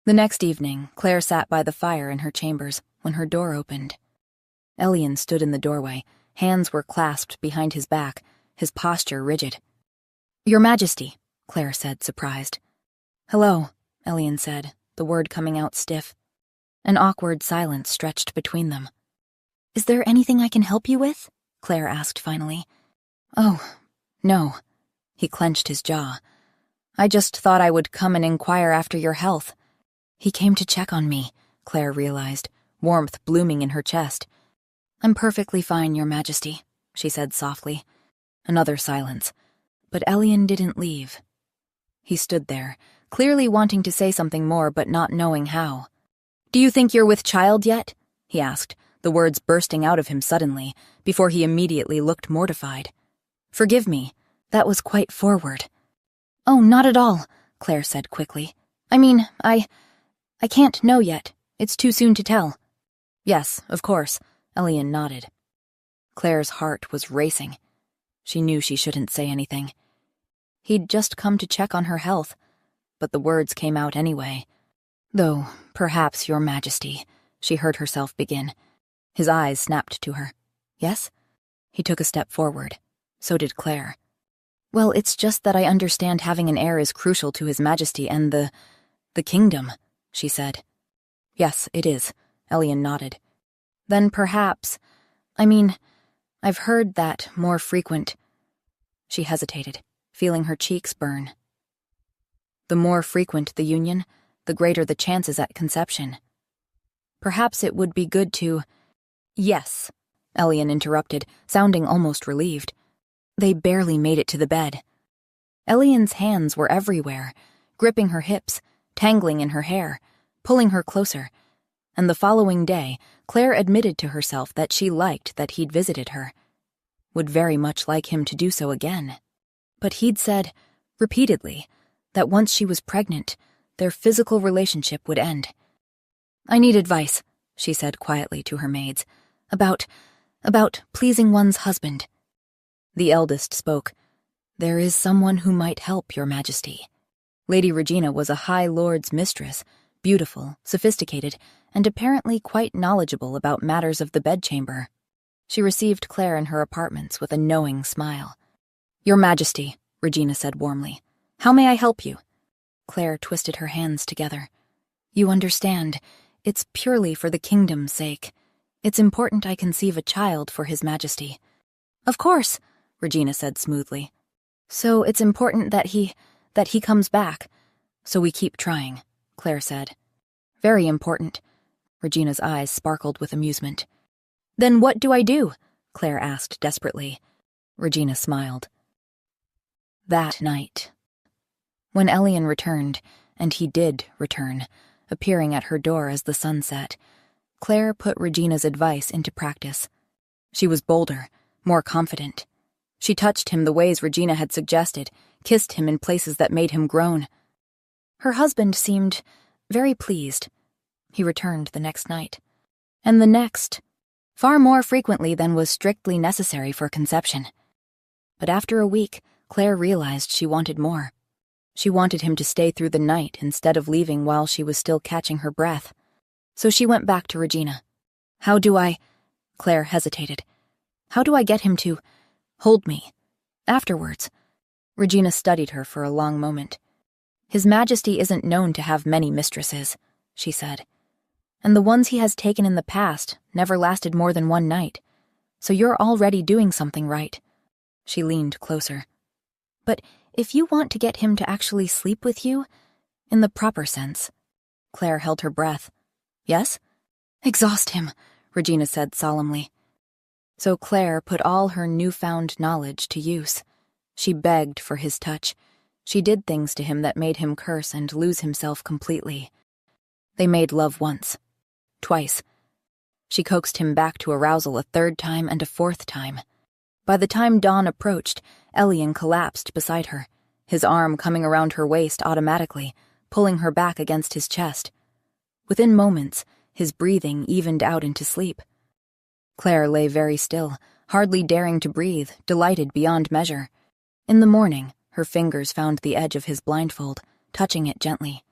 Speaker 1: The next evening, Claire sat by the fire in her chambers when her door opened. Elian stood in the doorway. Hands were clasped behind his back, his posture rigid. "Your Majesty," Claire said, surprised. "Hello," Elian said, the word coming out stiff. An awkward silence stretched between them. "Is there anything I can help you with?" Claire asked finally. "Oh, no." He clenched his jaw. "I just thought I would come and inquire after your health." He came to check on me, Claire realized, warmth blooming in her chest. "I'm perfectly fine, Your Majesty," she said softly. Another silence. But Elian didn't leave. He stood there, clearly wanting to say something more but not knowing how. "Do you think you're with child yet?" he asked, the words bursting out of him suddenly, before he immediately looked mortified. "Forgive me, that was quite forward." "Oh, not at all," Claire said quickly. "I mean, I can't know yet. It's too soon to tell." "Yes, of course," Elian nodded. Claire's heart was racing. She knew she shouldn't say anything. He'd just come to check on her health, but the words came out anyway. "Though, perhaps, Your Majesty," she heard herself begin. His eyes snapped to her. "Yes?" He took a step forward. So did Claire. "Well, it's just that I understand having an heir is crucial to His Majesty and the kingdom," she said. "Yes, it is," Elian nodded. "Then perhaps, I've heard that more frequent—" She hesitated, feeling her cheeks burn. "The more frequent the union, the greater the chances at conception. Perhaps it would be good to—" "Yes," Elian interrupted, sounding almost relieved. They barely made it to the bed. Elian's hands were everywhere, gripping her hips, tangling in her hair, pulling her closer, and the following day, Claire admitted to herself that she liked that he'd visited her. Would very much like him to do so again. But he'd said, repeatedly, that once she was pregnant, their physical relationship would end. "I need advice," she said quietly to her maids, about pleasing one's husband." The eldest spoke. "There is someone who might help, Your Majesty." Lady Regina was a high lord's mistress, beautiful, sophisticated, and apparently quite knowledgeable about matters of the bedchamber. She received Claire in her apartments with a knowing smile. "Your Majesty," Regina said warmly, "how may I help you?" Claire twisted her hands together. "You understand, it's purely for the kingdom's sake. It's important I conceive a child for His Majesty." "Of course," Regina said smoothly. "So it's important that he comes back. So we keep trying," Claire said. "Very important." Regina's eyes sparkled with amusement. "Then what do I do?" Claire asked desperately. Regina smiled. That night, when Elian returned, and he did return, appearing at her door as the sun set, Claire put Regina's advice into practice. She was bolder, more confident. She touched him the ways Regina had suggested, kissed him in places that made him groan. Her husband seemed very pleased. He returned the next night. And the next, far more frequently than was strictly necessary for conception. But after a week, Claire realized she wanted more. She wanted him to stay through the night instead of leaving while she was still catching her breath. So she went back to Regina. "How do I—" Claire hesitated. "How do I get him to hold me afterwards?" Regina studied her for a long moment. "His Majesty isn't known to have many mistresses," she said. "And the ones he has taken in the past never lasted more than one night. So you're already doing something right." She leaned closer. "But if you want to get him to actually sleep with you, in the proper sense—" Claire held her breath. "Yes?" "Exhaust him," Regina said solemnly. So Claire put all her newfound knowledge to use. She begged for his touch. She did things to him that made him curse and lose himself completely. They made love once. Twice. She coaxed him back to arousal a third time and a fourth time. By the time dawn approached, Elian collapsed beside her. his arm coming around her waist automatically, pulling her back against his chest. Within moments, his breathing evened out into sleep. Claire lay very still, hardly daring to breathe, delighted beyond measure. In the morning, her fingers found the edge of his blindfold, touching it gently.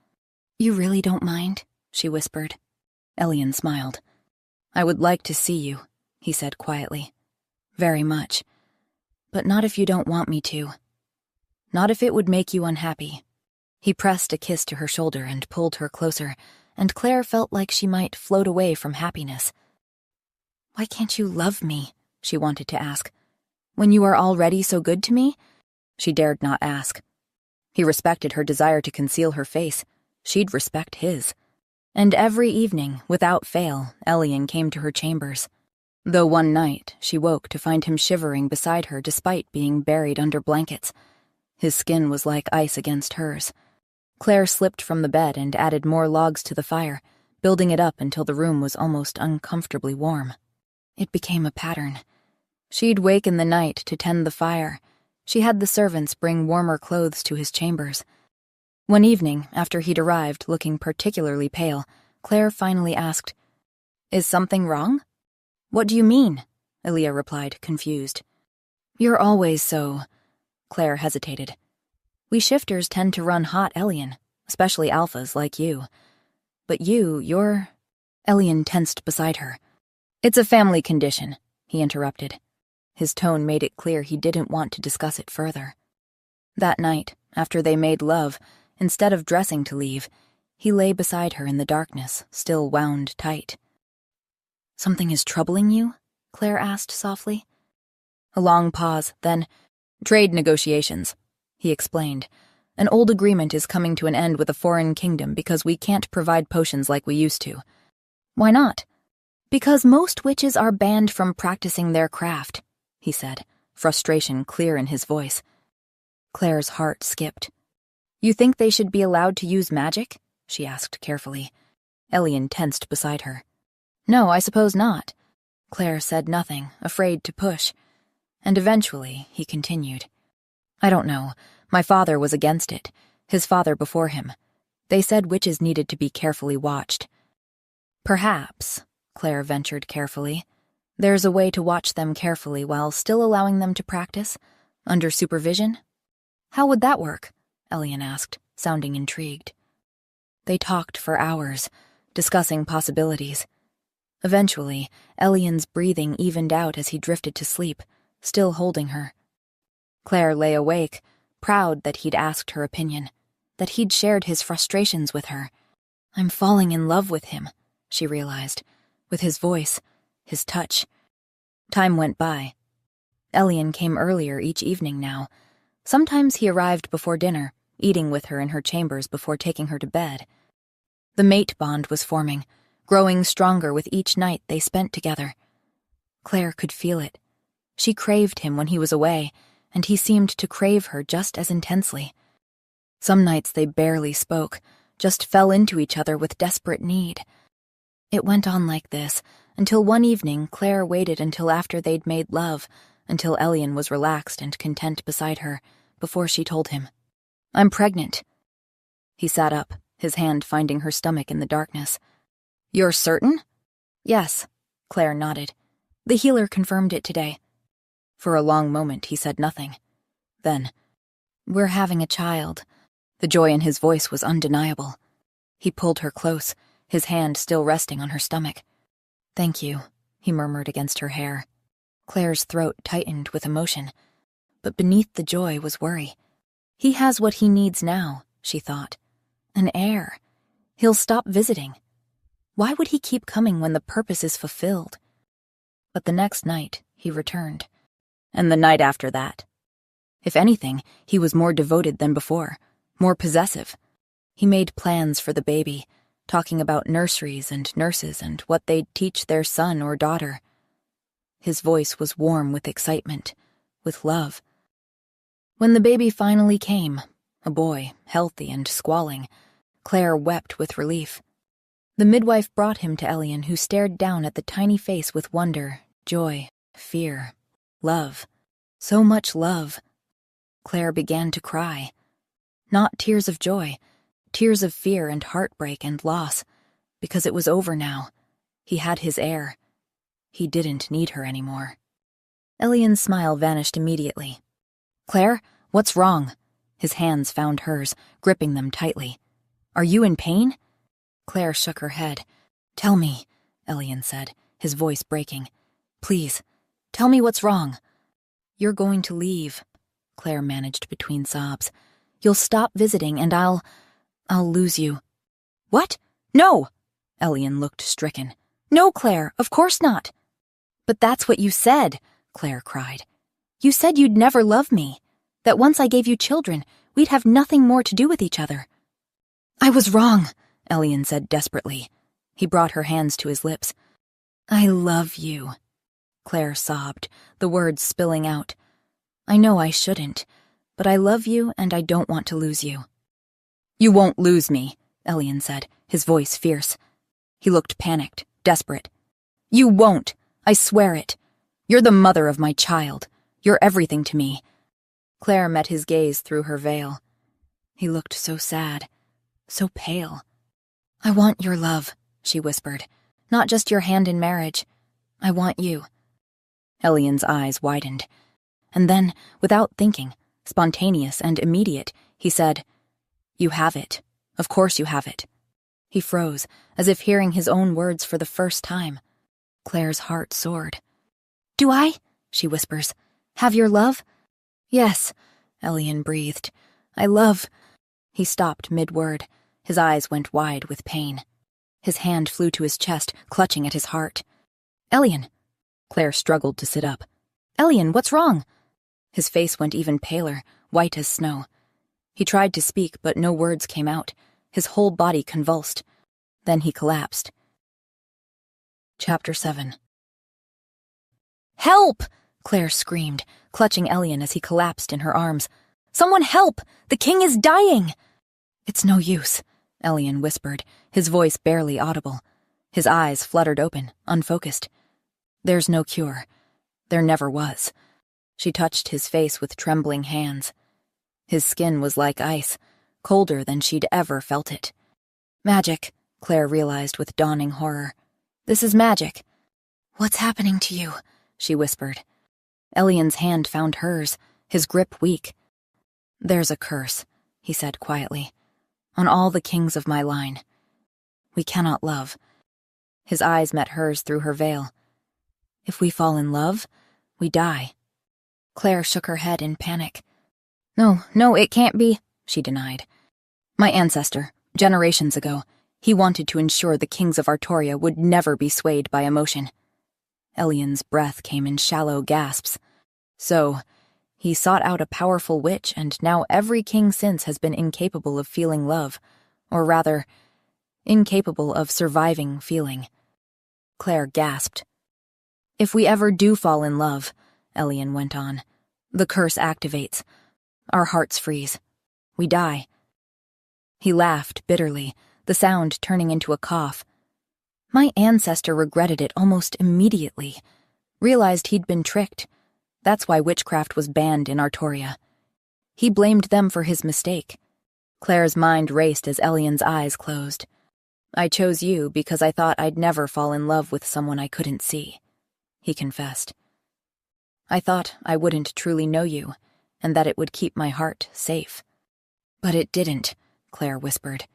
Speaker 1: "You really don't mind?" she whispered. Elian smiled. "I would like to see you," he said quietly. "Very much. But not if you don't want me to. Not if it would make you unhappy." He pressed a kiss to her shoulder and pulled her closer, and Claire felt like she might float away from happiness. "Why can't you love me?" she wanted to ask. "When you are already so good to me?" She dared not ask. He respected her desire to conceal her face. She'd respect his. And every evening, without fail, Elian came to her chambers. Though one night, she woke to find him shivering beside her despite being buried under blankets. His skin was like ice against hers. Claire slipped from the bed and added more logs to the fire, building it up until the room was almost uncomfortably warm. It became a pattern. She'd wake in the night to tend the fire. She had the servants bring warmer clothes to his chambers. One evening, after he'd arrived looking particularly pale, Claire finally asked, "Is something wrong?" "What do you mean?" Elia replied, confused. "You're always so—" Claire hesitated. "We shifters tend to run hot, Elian, especially alphas like you. But you're—" Elian tensed beside her. "It's a family condition," he interrupted. His tone made it clear he didn't want to discuss it further. That night, after they made love, instead of dressing to leave, he lay beside her in the darkness, still wound tight. "Something is troubling you?" Claire asked softly. A long pause, then, "Trade negotiations," he explained. "An old agreement is coming to an end with a foreign kingdom because we can't provide potions like we used to." "Why not?" "Because most witches are banned from practicing their craft," he said, frustration clear in his voice. Claire's heart skipped. "You think they should be allowed to use magic?" she asked carefully. Elian tensed beside her. "No, I suppose not." Claire said nothing, afraid to push. And eventually, he continued. "I don't know. My father was against it. His father before him. They said witches needed to be carefully watched." "Perhaps," Claire ventured carefully, "there's a way to watch them carefully while still allowing them to practice, under supervision?" "How would that work?" Elian asked, sounding intrigued. They talked for hours, discussing possibilities. Eventually, Elian's breathing evened out as he drifted to sleep, still holding her. Claire lay awake, proud that he'd asked her opinion, that he'd shared his frustrations with her. "I'm falling in love with him," she realized, with his voice, his touch. Time went by. Elian came earlier each evening now. Sometimes he arrived before dinner, eating with her in her chambers before taking her to bed. The mate bond was forming, growing stronger with each night they spent together. Claire could feel it. She craved him when he was away, and he seemed to crave her just as intensely. Some nights they barely spoke, just fell into each other with desperate need. It went on like this, until one evening Claire waited until after they'd made love, until Elian was relaxed and content beside her, before she told him, "I'm pregnant." He sat up, his hand finding her stomach in the darkness. "You're certain?" "Yes," Claire nodded. "The healer confirmed it today." For a long moment he said nothing. Then, "We're having a child." The joy in his voice was undeniable. He pulled her close, his hand still resting on her stomach. "Thank you," he murmured against her hair. Claire's throat tightened with emotion, but beneath the joy was worry. He has what he needs now, she thought. An heir. He'll stop visiting. Why would he keep coming when the purpose is fulfilled? But the next night, he returned. And the night after that. If anything, he was more devoted than before, more possessive. He made plans for the baby, talking about nurseries and nurses and what they'd teach their son or daughter. His voice was warm with excitement, with love. When the baby finally came, a boy, healthy and squalling, Claire wept with relief. The midwife brought him to Elian, who stared down at the tiny face with wonder, joy, fear, love. So much love. Claire began to cry. Not tears of joy, tears of fear and heartbreak and loss, because it was over now. He had his heir. He didn't need her anymore. Elian's smile vanished immediately. "Claire, what's wrong?" His hands found hers, gripping them tightly. "Are you in pain?" Claire shook her head. "Tell me," Elian said, his voice breaking. "Please, tell me what's wrong." "You're going to leave," Claire managed between sobs. "You'll stop visiting and I'll lose you." "What? No!" Elian looked stricken. "No, Claire, of course not." "But that's what you said," Claire cried. "You said you'd never love me, that once I gave you children, we'd have nothing more to do with each other." "I was wrong," Elian said desperately. He brought her hands to his lips. "I love you," Claire sobbed, the words spilling out. "I know I shouldn't, but I love you and I don't want to lose you." "You won't lose me," Elian said, his voice fierce. He looked panicked, desperate. "You won't, I swear it. You're the mother of my child. You're everything to me." Claire met his gaze through her veil. He looked so sad, so pale. "I want your love," she whispered. "Not just your hand in marriage. I want you." Elian's eyes widened. And then, without thinking, spontaneous and immediate, he said, "You have it. Of course you have it." He froze, as if hearing his own words for the first time. Claire's heart soared. "Do I?" she whispers. "Have your love?" "Yes," Elian breathed. "I love—" He stopped mid-word. His eyes went wide with pain. His hand flew to his chest, clutching at his heart. "Elian!" Claire struggled to sit up. "Elian, what's wrong?" His face went even paler, white as snow. He tried to speak, but no words came out. His whole body convulsed. Then he collapsed. Chapter 7. "Help!" Claire screamed, clutching Elian as he collapsed in her arms. "Someone help! The king is dying!" "It's no use," Elian whispered, his voice barely audible. His eyes fluttered open, unfocused. "There's no cure. There never was." She touched his face with trembling hands. His skin was like ice, colder than she'd ever felt it. "Magic," Claire realized with dawning horror. "This is magic." "What's happening to you?" she whispered. Elian's hand found hers, his grip weak. "There's a curse," he said quietly, "on all the kings of my line. We cannot love." His eyes met hers through her veil. "If we fall in love, we die." Claire shook her head in panic. No, it can't be," she denied. "My ancestor, generations ago, he wanted to ensure the kings of Artoria would never be swayed by emotion." Elian's breath came in shallow gasps. "So, he sought out a powerful witch, and now every king since has been incapable of feeling love, or rather, incapable of surviving feeling." Claire gasped. "If we ever do fall in love," Elian went on, "the curse activates. Our hearts freeze. We die." He laughed bitterly, the sound turning into a cough. "My ancestor regretted it almost immediately. Realized he'd been tricked. That's why witchcraft was banned in Artoria. He blamed them for his mistake." Claire's mind raced as Elian's eyes closed. "I chose you because I thought I'd never fall in love with someone I couldn't see," he confessed. "I thought I wouldn't truly know you, and that it would keep my heart safe." "But it didn't," Claire whispered.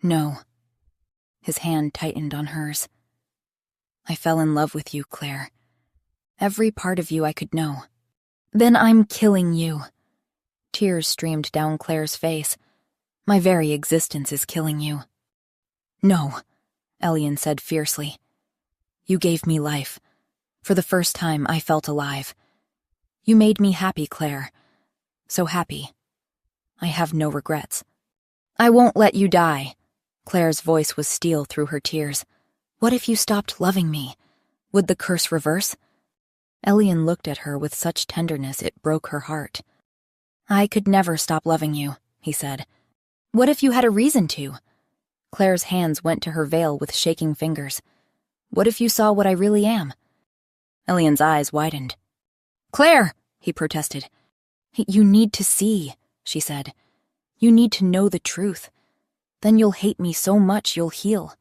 Speaker 1: "No." His hand tightened on hers. "I fell in love with you, Claire. Every part of you I could know." "Then I'm killing you." Tears streamed down Claire's face. "My very existence is killing you." "No," Elian said fiercely. "You gave me life. For the first time, I felt alive. You made me happy, Claire. So happy. I have no regrets." "I won't let you die." Claire's voice was steel through her tears. "What if you stopped loving me? Would the curse reverse?" Elian looked at her with such tenderness it broke her heart. "I could never stop loving you," he said. "What if you had a reason to?" Claire's hands went to her veil with shaking fingers. "What if you saw what I really am?" Elian's eyes widened. "Claire!" he protested. "You need to see," she said. You need to know the truth. Then you'll hate me so much you'll heal."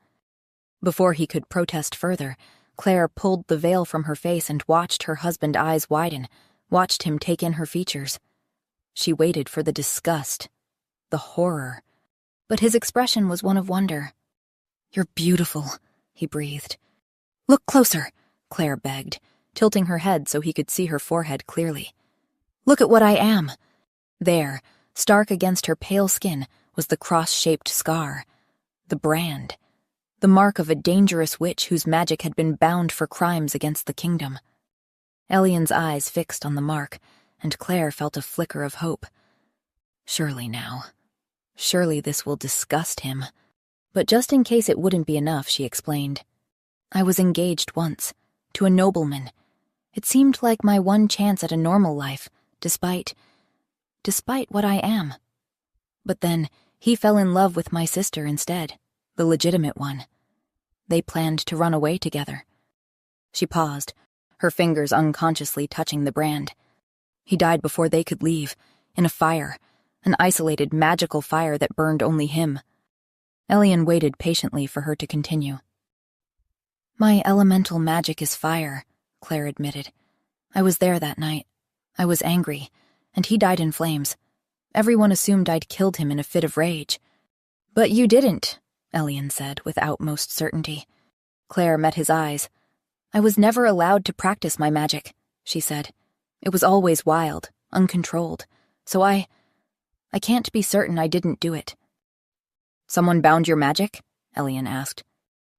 Speaker 1: Before he could protest further, Claire pulled the veil from her face and watched her husband's eyes widen, watched him take in her features. She waited for the disgust, the horror, but his expression was one of wonder. "You're beautiful," he breathed. "Look closer," Claire begged, tilting her head so he could see her forehead clearly. "Look at what I am." There, stark against her pale skin, was the cross-shaped scar, the brand, the mark of a dangerous witch whose magic had been bound for crimes against the kingdom. Elian's eyes fixed on the mark, and Claire felt a flicker of hope. Surely now. Surely this will disgust him. But just in case it wouldn't be enough, she explained. "I was engaged once, to a nobleman. It seemed like my one chance at a normal life, despite what I am. But then he fell in love with my sister instead, the legitimate one. They planned to run away together." She paused, her fingers unconsciously touching the brand. "He died before they could leave, in a fire, an isolated magical fire that burned only him." Elian waited patiently for her to continue. "My elemental magic is fire," Claire admitted. "I was there that night. I was angry, and he died in flames. Everyone assumed I'd killed him in a fit of rage." "But you didn't," Elian said with utmost certainty. Claire met his eyes. "I was never allowed to practice my magic," she said. "It was always wild, uncontrolled. So I can't be certain I didn't do it." "Someone bound your magic?" Elian asked.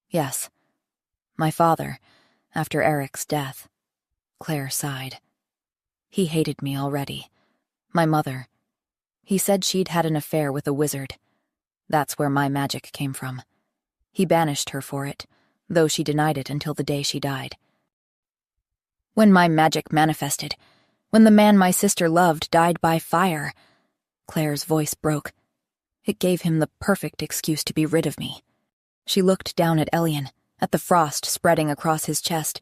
Speaker 1: "Yes. My father, after Eric's death." Claire sighed. "He hated me already. My mother. He said she'd had an affair with a wizard. That's where my magic came from. He banished her for it, though she denied it until the day she died. When my magic manifested, when the man my sister loved died by fire," Claire's voice broke. "It gave him the perfect excuse to be rid of me." She looked down at Elian, at the frost spreading across his chest.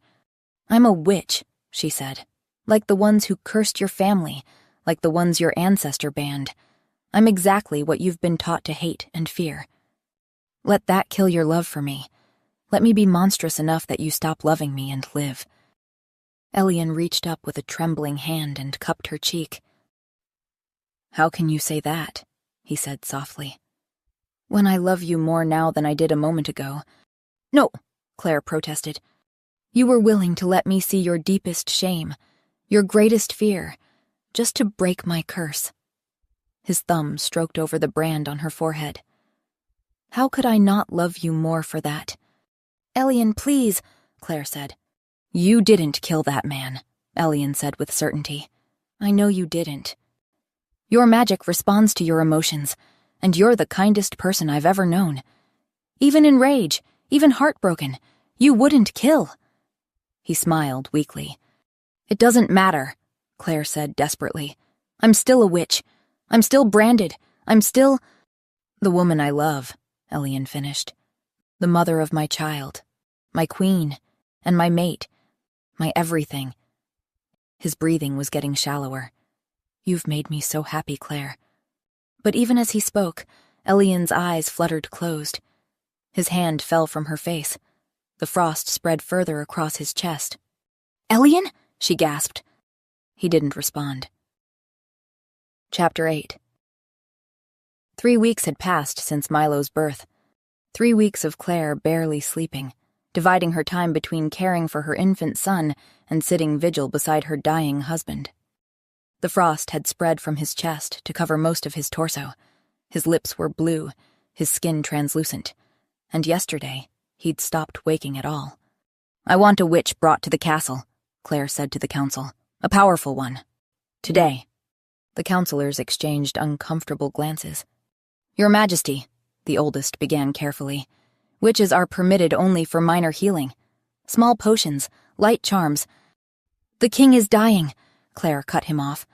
Speaker 1: "I'm a witch," she said. "Like the ones who cursed your family, like the ones your ancestor banned. I'm exactly what you've been taught to hate and fear. Let that kill your love for me. Let me be monstrous enough that you stop loving me and live." Elian reached up with a trembling hand and cupped her cheek. "How can you say that?" he said softly. "When I love you more now than I did a moment ago." "No," Claire protested. "You were willing to let me see your deepest shame, your greatest fear, just to break my curse." His thumb stroked over the brand on her forehead. "How could I not love you more for that?" "Elian, please," Claire said. "You didn't kill that man," Elian said with certainty. "I know you didn't. Your magic responds to your emotions, and you're the kindest person I've ever known. Even in rage, even heartbroken, you wouldn't kill." He smiled weakly. "It doesn't matter," Claire said desperately. "I'm still a witch. I'm still branded. I'm still—" "The woman I love," Elian finished. "The mother of my child, my queen, and my mate, my everything." His breathing was getting shallower. "You've made me so happy, Claire." But even as he spoke, Elian's eyes fluttered closed. His hand fell from her face. The frost spread further across his chest. "Elian?" she gasped. He didn't respond. Chapter 8. 3 weeks had passed since Milo's birth. 3 weeks of Claire barely sleeping, dividing her time between caring for her infant son and sitting vigil beside her dying husband. The frost had spread from his chest to cover most of his torso. His lips were blue, his skin translucent, and yesterday he'd stopped waking at all. "I want a witch brought to the castle," Claire said to the council. "A powerful one. Today." The councilors exchanged uncomfortable glances. "Your Majesty," the oldest began carefully, "witches are permitted only for minor healing. Small potions, light charms." "The king is dying," Claire cut him off.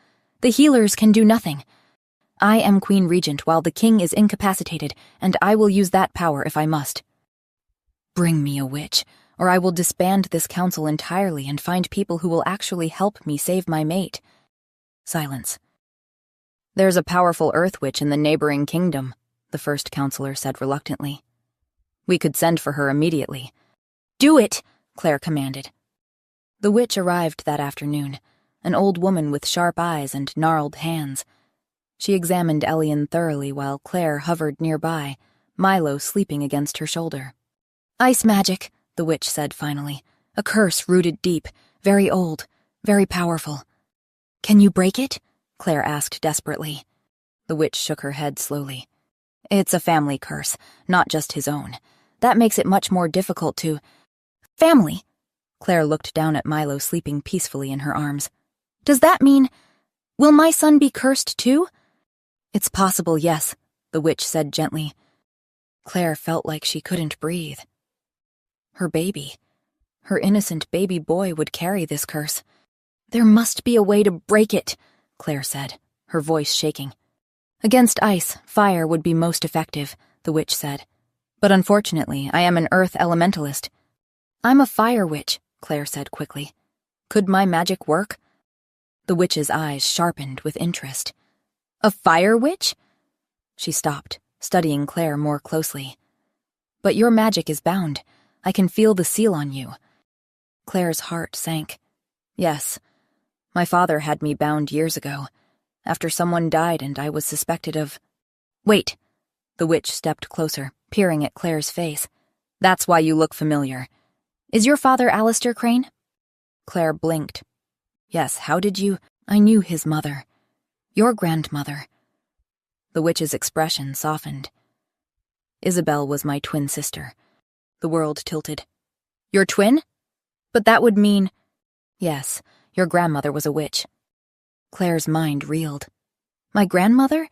Speaker 1: "The healers can do nothing. I am Queen Regent while the king is incapacitated, and I will use that power if I must. Bring me a witch, or I will disband this council entirely and find people who will actually help me save my mate." Silence. There's a powerful earth witch in the neighboring kingdom, the first counselor said reluctantly. We could send for her immediately. Do it, Claire commanded. The witch arrived that afternoon, an old woman with sharp eyes and gnarled hands. She examined Elian thoroughly while Claire hovered nearby, Milo sleeping against her shoulder. Ice magic, the witch said finally. A curse rooted deep, very old, very powerful. Can you break it? Claire asked desperately. The witch shook her head slowly. It's a family curse, not just his own. That makes it much more difficult to... Family? Claire looked down at Milo sleeping peacefully in her arms. Does that mean... Will my son be cursed too? It's possible, yes, the witch said gently. Claire felt like she couldn't breathe. Her baby, her innocent baby boy would carry this curse. There must be a way to break it, Claire said, her voice shaking. Against ice, fire would be most effective, the witch said. But unfortunately, I am an earth elementalist. I'm a fire witch, Claire said quickly. Could my magic work? The witch's eyes sharpened with interest. A fire witch? She stopped, studying Claire more closely. But your magic is bound. I can feel the seal on you. Claire's heart sank. Yes, my father had me bound years ago, after someone died and I was suspected of... Wait, the witch stepped closer, peering at Claire's face. That's why you look familiar. Is your father Alistair Crane? Claire blinked. Yes, how did you... I knew his mother. Your grandmother. The witch's expression softened. Isabel was my twin sister. The world tilted. Your twin? But that would mean... Yes, your grandmother was a witch. Claire's mind reeled. My grandmother?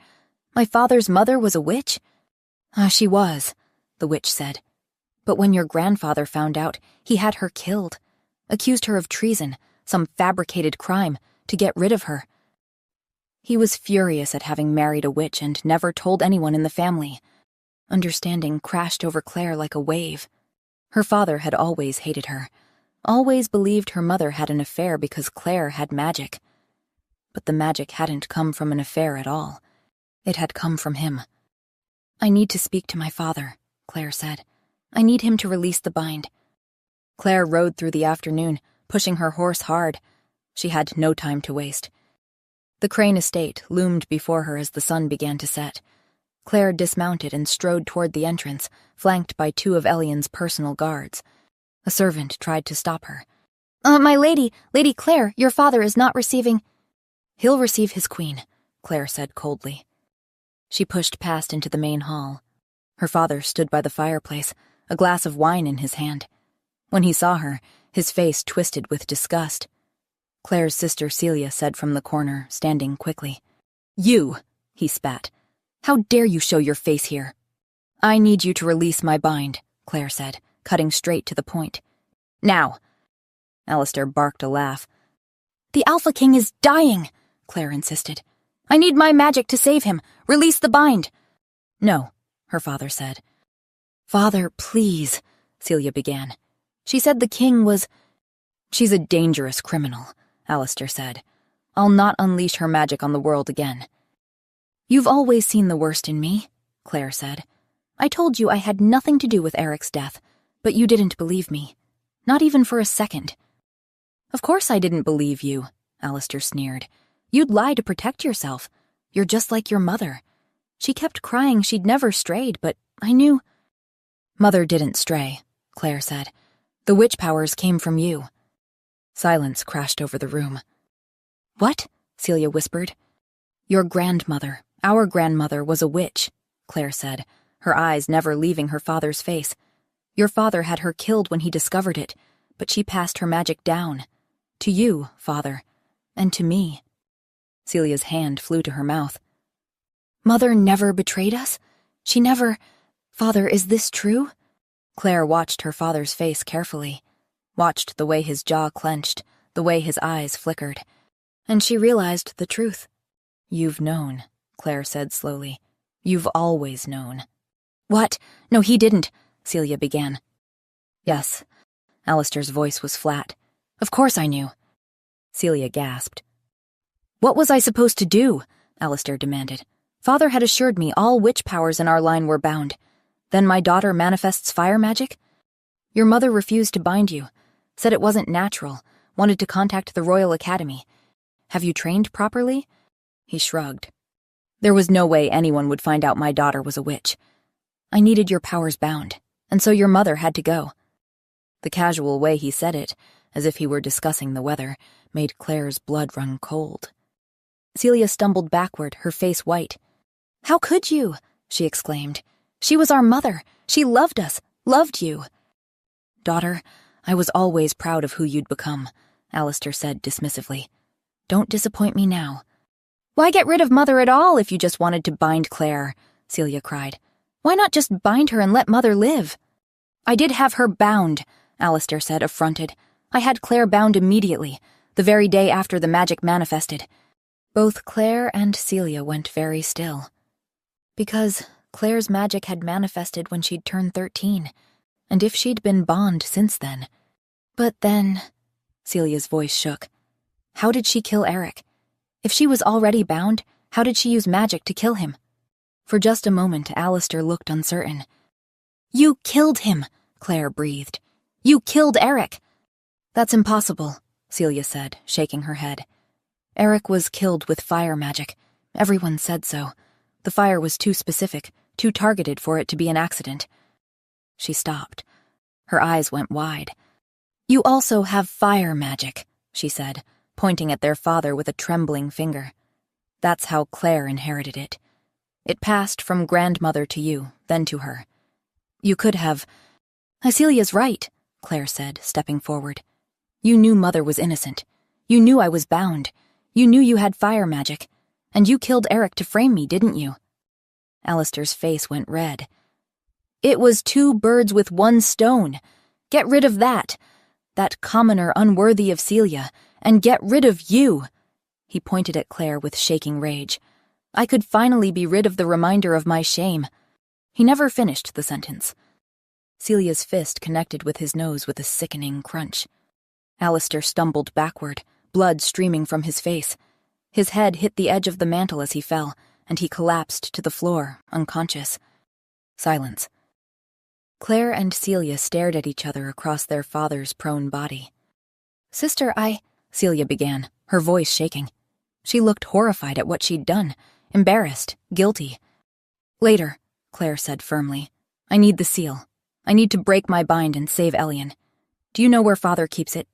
Speaker 1: My father's mother was a witch? She was, the witch said. But when your grandfather found out, he had her killed. Accused her of treason, some fabricated crime, to get rid of her. He was furious at having married a witch and never told anyone in the family. Understanding crashed over Claire like a wave. Her father had always hated her, always believed her mother had an affair because Claire had magic. But the magic hadn't come from an affair at all. It had come from him. I need to speak to my father, Claire said. I need him to release the bind. Claire rode through the afternoon, pushing her horse hard. She had no time to waste. The Crane estate loomed before her as the sun began to set. Claire dismounted and strode toward the entrance, flanked by two of Elian's personal guards. A servant tried to stop her. My lady, Lady Claire, your father is not receiving... He'll receive his queen, Claire said coldly. She pushed past into the main hall. Her father stood by the fireplace, a glass of wine in his hand. When he saw her, his face twisted with disgust. Claire's sister Celia said from the corner, standing quickly. You, he spat. How dare you show your face here? I need you to release my bind, Claire said, cutting straight to the point. Now. Alistair barked a laugh. The Alpha King is dying, Claire insisted. I need my magic to save him. Release the bind. No, her father said. Father, please, Celia began. She said the king was... She's a dangerous criminal, Alistair said. I'll not unleash her magic on the world again. You've always seen the worst in me, Claire said. I told you I had nothing to do with Eric's death, but you didn't believe me. Not even for a second. Of course I didn't believe you, Alistair sneered. You'd lie to protect yourself. You're just like your mother. She kept crying she'd never strayed, but I knew... Mother didn't stray, Claire said. The witch powers came from you. Silence crashed over the room. What? Celia whispered. Your grandmother, our grandmother, was a witch, Claire said, her eyes never leaving her father's face. Your father had her killed when he discovered it, but she passed her magic down. To you, father, and to me. Celia's hand flew to her mouth. Mother never betrayed us? She never... Father, is this true? Claire watched her father's face carefully, watched the way his jaw clenched, the way his eyes flickered, and she realized the truth. You've known, Claire said slowly. You've always known. What? No, he didn't, Celia began. Yes. Alistair's voice was flat. Of course I knew. Celia gasped. What was I supposed to do? Alistair demanded. Father had assured me all witch powers in our line were bound. Then my daughter manifests fire magic? Your mother refused to bind you, said it wasn't natural, wanted to contact the Royal Academy. Have you trained properly? He shrugged. There was no way anyone would find out my daughter was a witch. I needed your powers bound, and so your mother had to go. The casual way he said it, as if he were discussing the weather, made Claire's blood run cold. Celia stumbled backward, her face white. How could you? She exclaimed. She was our mother. She loved us, loved you. Daughter, I was always proud of who you'd become, Alistair said dismissively. Don't disappoint me now. Why get rid of Mother at all if you just wanted to bind Claire? Celia cried. Why not just bind her and let Mother live? I did have her bound, Alistair said, affronted. I had Claire bound immediately, the very day after the magic manifested. Both Claire and Celia went very still. Because Claire's magic had manifested when she'd turned 13, and if she'd been bound since then. But then, Celia's voice shook. How did she kill Eric? If she was already bound, how did she use magic to kill him? For just a moment, Alistair looked uncertain. You killed him, Claire breathed. You killed Eric. That's impossible, Celia said, shaking her head. Eric was killed with fire magic. Everyone said so. The fire was too specific, too targeted for it to be an accident. She stopped. Her eyes went wide. You also have fire magic, she said, pointing at their father with a trembling finger. That's how Claire inherited it. It passed from grandmother to you, then to her. You could have... Celia's right, Claire said, stepping forward. You knew Mother was innocent. You knew I was bound. You knew you had fire magic. And you killed Eric to frame me, didn't you? Alistair's face went red. It was 2 birds with 1 stone. Get rid of that commoner unworthy of Celia, and get rid of you. He pointed at Claire with shaking rage. I could finally be rid of the reminder of my shame. He never finished the sentence. Celia's fist connected with his nose with a sickening crunch. Alistair stumbled backward, blood streaming from his face. His head hit the edge of the mantel as he fell, and he collapsed to the floor, unconscious. Silence. Claire and Celia stared at each other across their father's prone body. Sister, Celia began, her voice shaking. She looked horrified at what she'd done, embarrassed, guilty. Later, Claire said firmly. I need the seal. I need to break my bind and save Elian. Do you know where Father keeps it?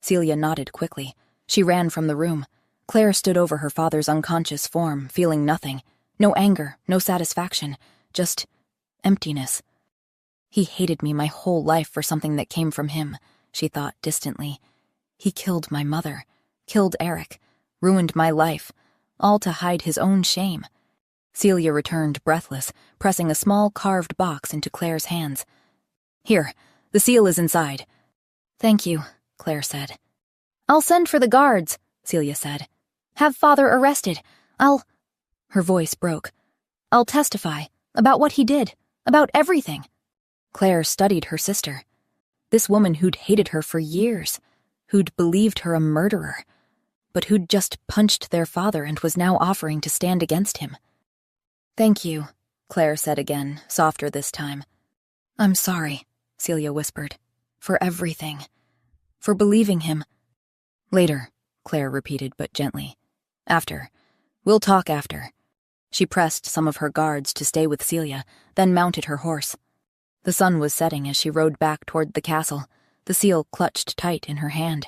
Speaker 1: Celia nodded quickly. She ran from the room. Claire stood over her father's unconscious form, feeling nothing. No anger, no satisfaction, just emptiness. He hated me my whole life for something that came from him, she thought distantly. He killed my mother, killed Eric, ruined my life, all to hide his own shame. Celia returned breathless, pressing a small carved box into Claire's hands. Here, the seal is inside. Thank you, Claire said. I'll send for the guards, Celia said. Have Father arrested. Her voice broke. I'll testify about what he did, about everything. Claire studied her sister. This woman who'd hated her for years, who'd believed her a murderer, but who'd just punched their father and was now offering to stand against him. Thank you, Claire said again, softer this time. I'm sorry, Celia whispered, for everything, for believing him. Later, Claire repeated, but gently. After. We'll talk after. She pressed some of her guards to stay with Celia, then mounted her horse. The sun was setting as she rode back toward the castle, the seal clutched tight in her hand.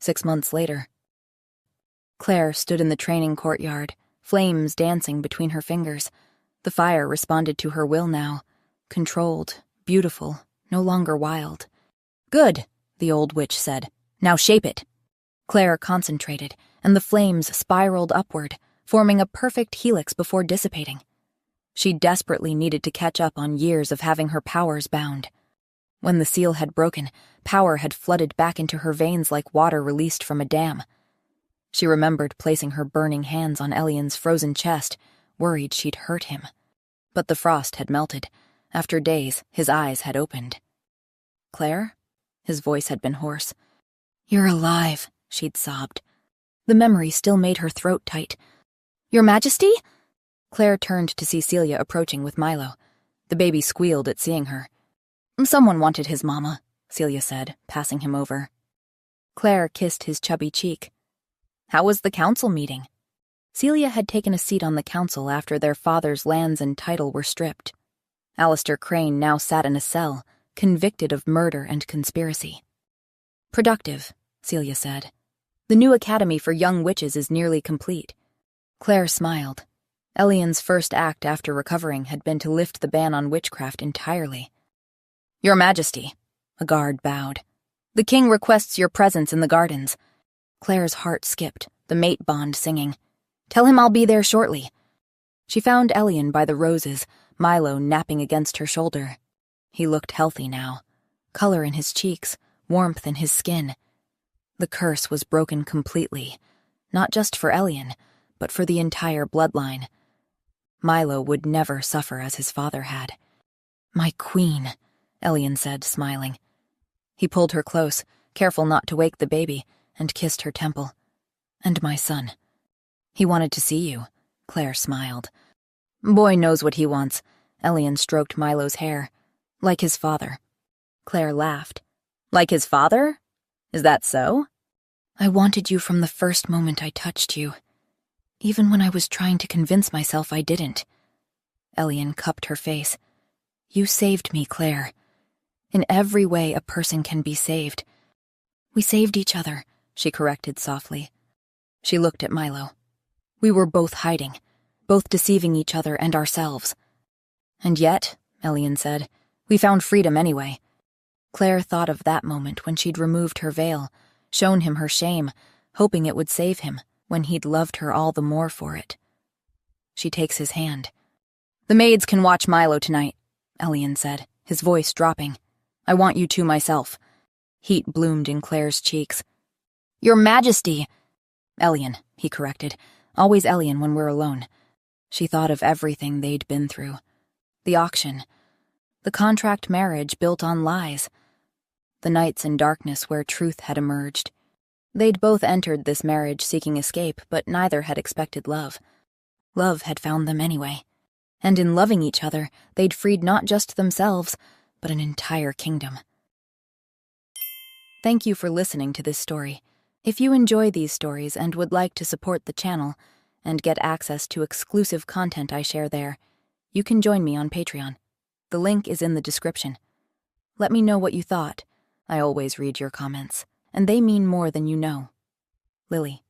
Speaker 1: 6 months later. Claire stood in the training courtyard, flames dancing between her fingers. The fire responded to her will now, controlled, beautiful, no longer wild. Good, the old witch said. Now shape it. Claire concentrated, and the flames spiraled upward, forming a perfect helix before dissipating. She desperately needed to catch up on years of having her powers bound. When the seal had broken, power had flooded back into her veins like water released from a dam. She remembered placing her burning hands on Elian's frozen chest, worried she'd hurt him. But the frost had melted. After days, his eyes had opened. Claire? His voice had been hoarse. You're alive, she'd sobbed. The memory still made her throat tight. "Your Majesty?" Claire turned to see Celia approaching with Milo. The baby squealed at seeing her. "Someone wanted his mama," Celia said, passing him over. Claire kissed his chubby cheek. "How was the council meeting?" Celia had taken a seat on the council after their father's lands and title were stripped. Alistair Crane now sat in a cell, convicted of murder and conspiracy. "Productive," Celia said. "The new academy for young witches is nearly complete." Claire smiled. Elian's first act after recovering had been to lift the ban on witchcraft entirely. "Your Majesty," a guard bowed. "The king requests your presence in the gardens." Claire's heart skipped, the mate bond singing. "Tell him I'll be there shortly." She found Elian by the roses, Milo napping against her shoulder. He looked healthy now. Color in his cheeks, warmth in his skin. The curse was broken completely, not just for Elian, but for the entire bloodline. Milo would never suffer as his father had. "My queen," Elian said, smiling. He pulled her close, careful not to wake the baby, and kissed her temple. "And my son." "He wanted to see you," Claire smiled. "Boy knows what he wants." Elian stroked Milo's hair. "Like his father." Claire laughed. "Like his father? Is that so?" "I wanted you from the first moment I touched you. Even when I was trying to convince myself I didn't." Elian cupped her face. "You saved me, Claire. In every way a person can be saved." "We saved each other," she corrected softly. She looked at Milo. "We were both hiding, both deceiving each other and ourselves." "And yet," Elian said, "we found freedom anyway." Claire thought of that moment when she'd removed her veil, shown him her shame, hoping it would save him, when he'd loved her all the more for it. She takes his hand. "The maids can watch Milo tonight," Elian said, his voice dropping. "I want you two myself." Heat bloomed in Claire's cheeks. "Your Majesty!" "Elian," he corrected. "Always Elian when we're alone." She thought of everything they'd been through. The auction. The contract marriage built on lies. The nights in darkness where truth had emerged. They'd both entered this marriage seeking escape, but neither had expected love. Love had found them anyway. And in loving each other, they'd freed not just themselves, but an entire kingdom. Thank you for listening to this story. If you enjoy these stories and would like to support the channel and get access to exclusive content I share there, you can join me on Patreon. The link is in the description. Let me know what you thought. I always read your comments, and they mean more than you know. Lily.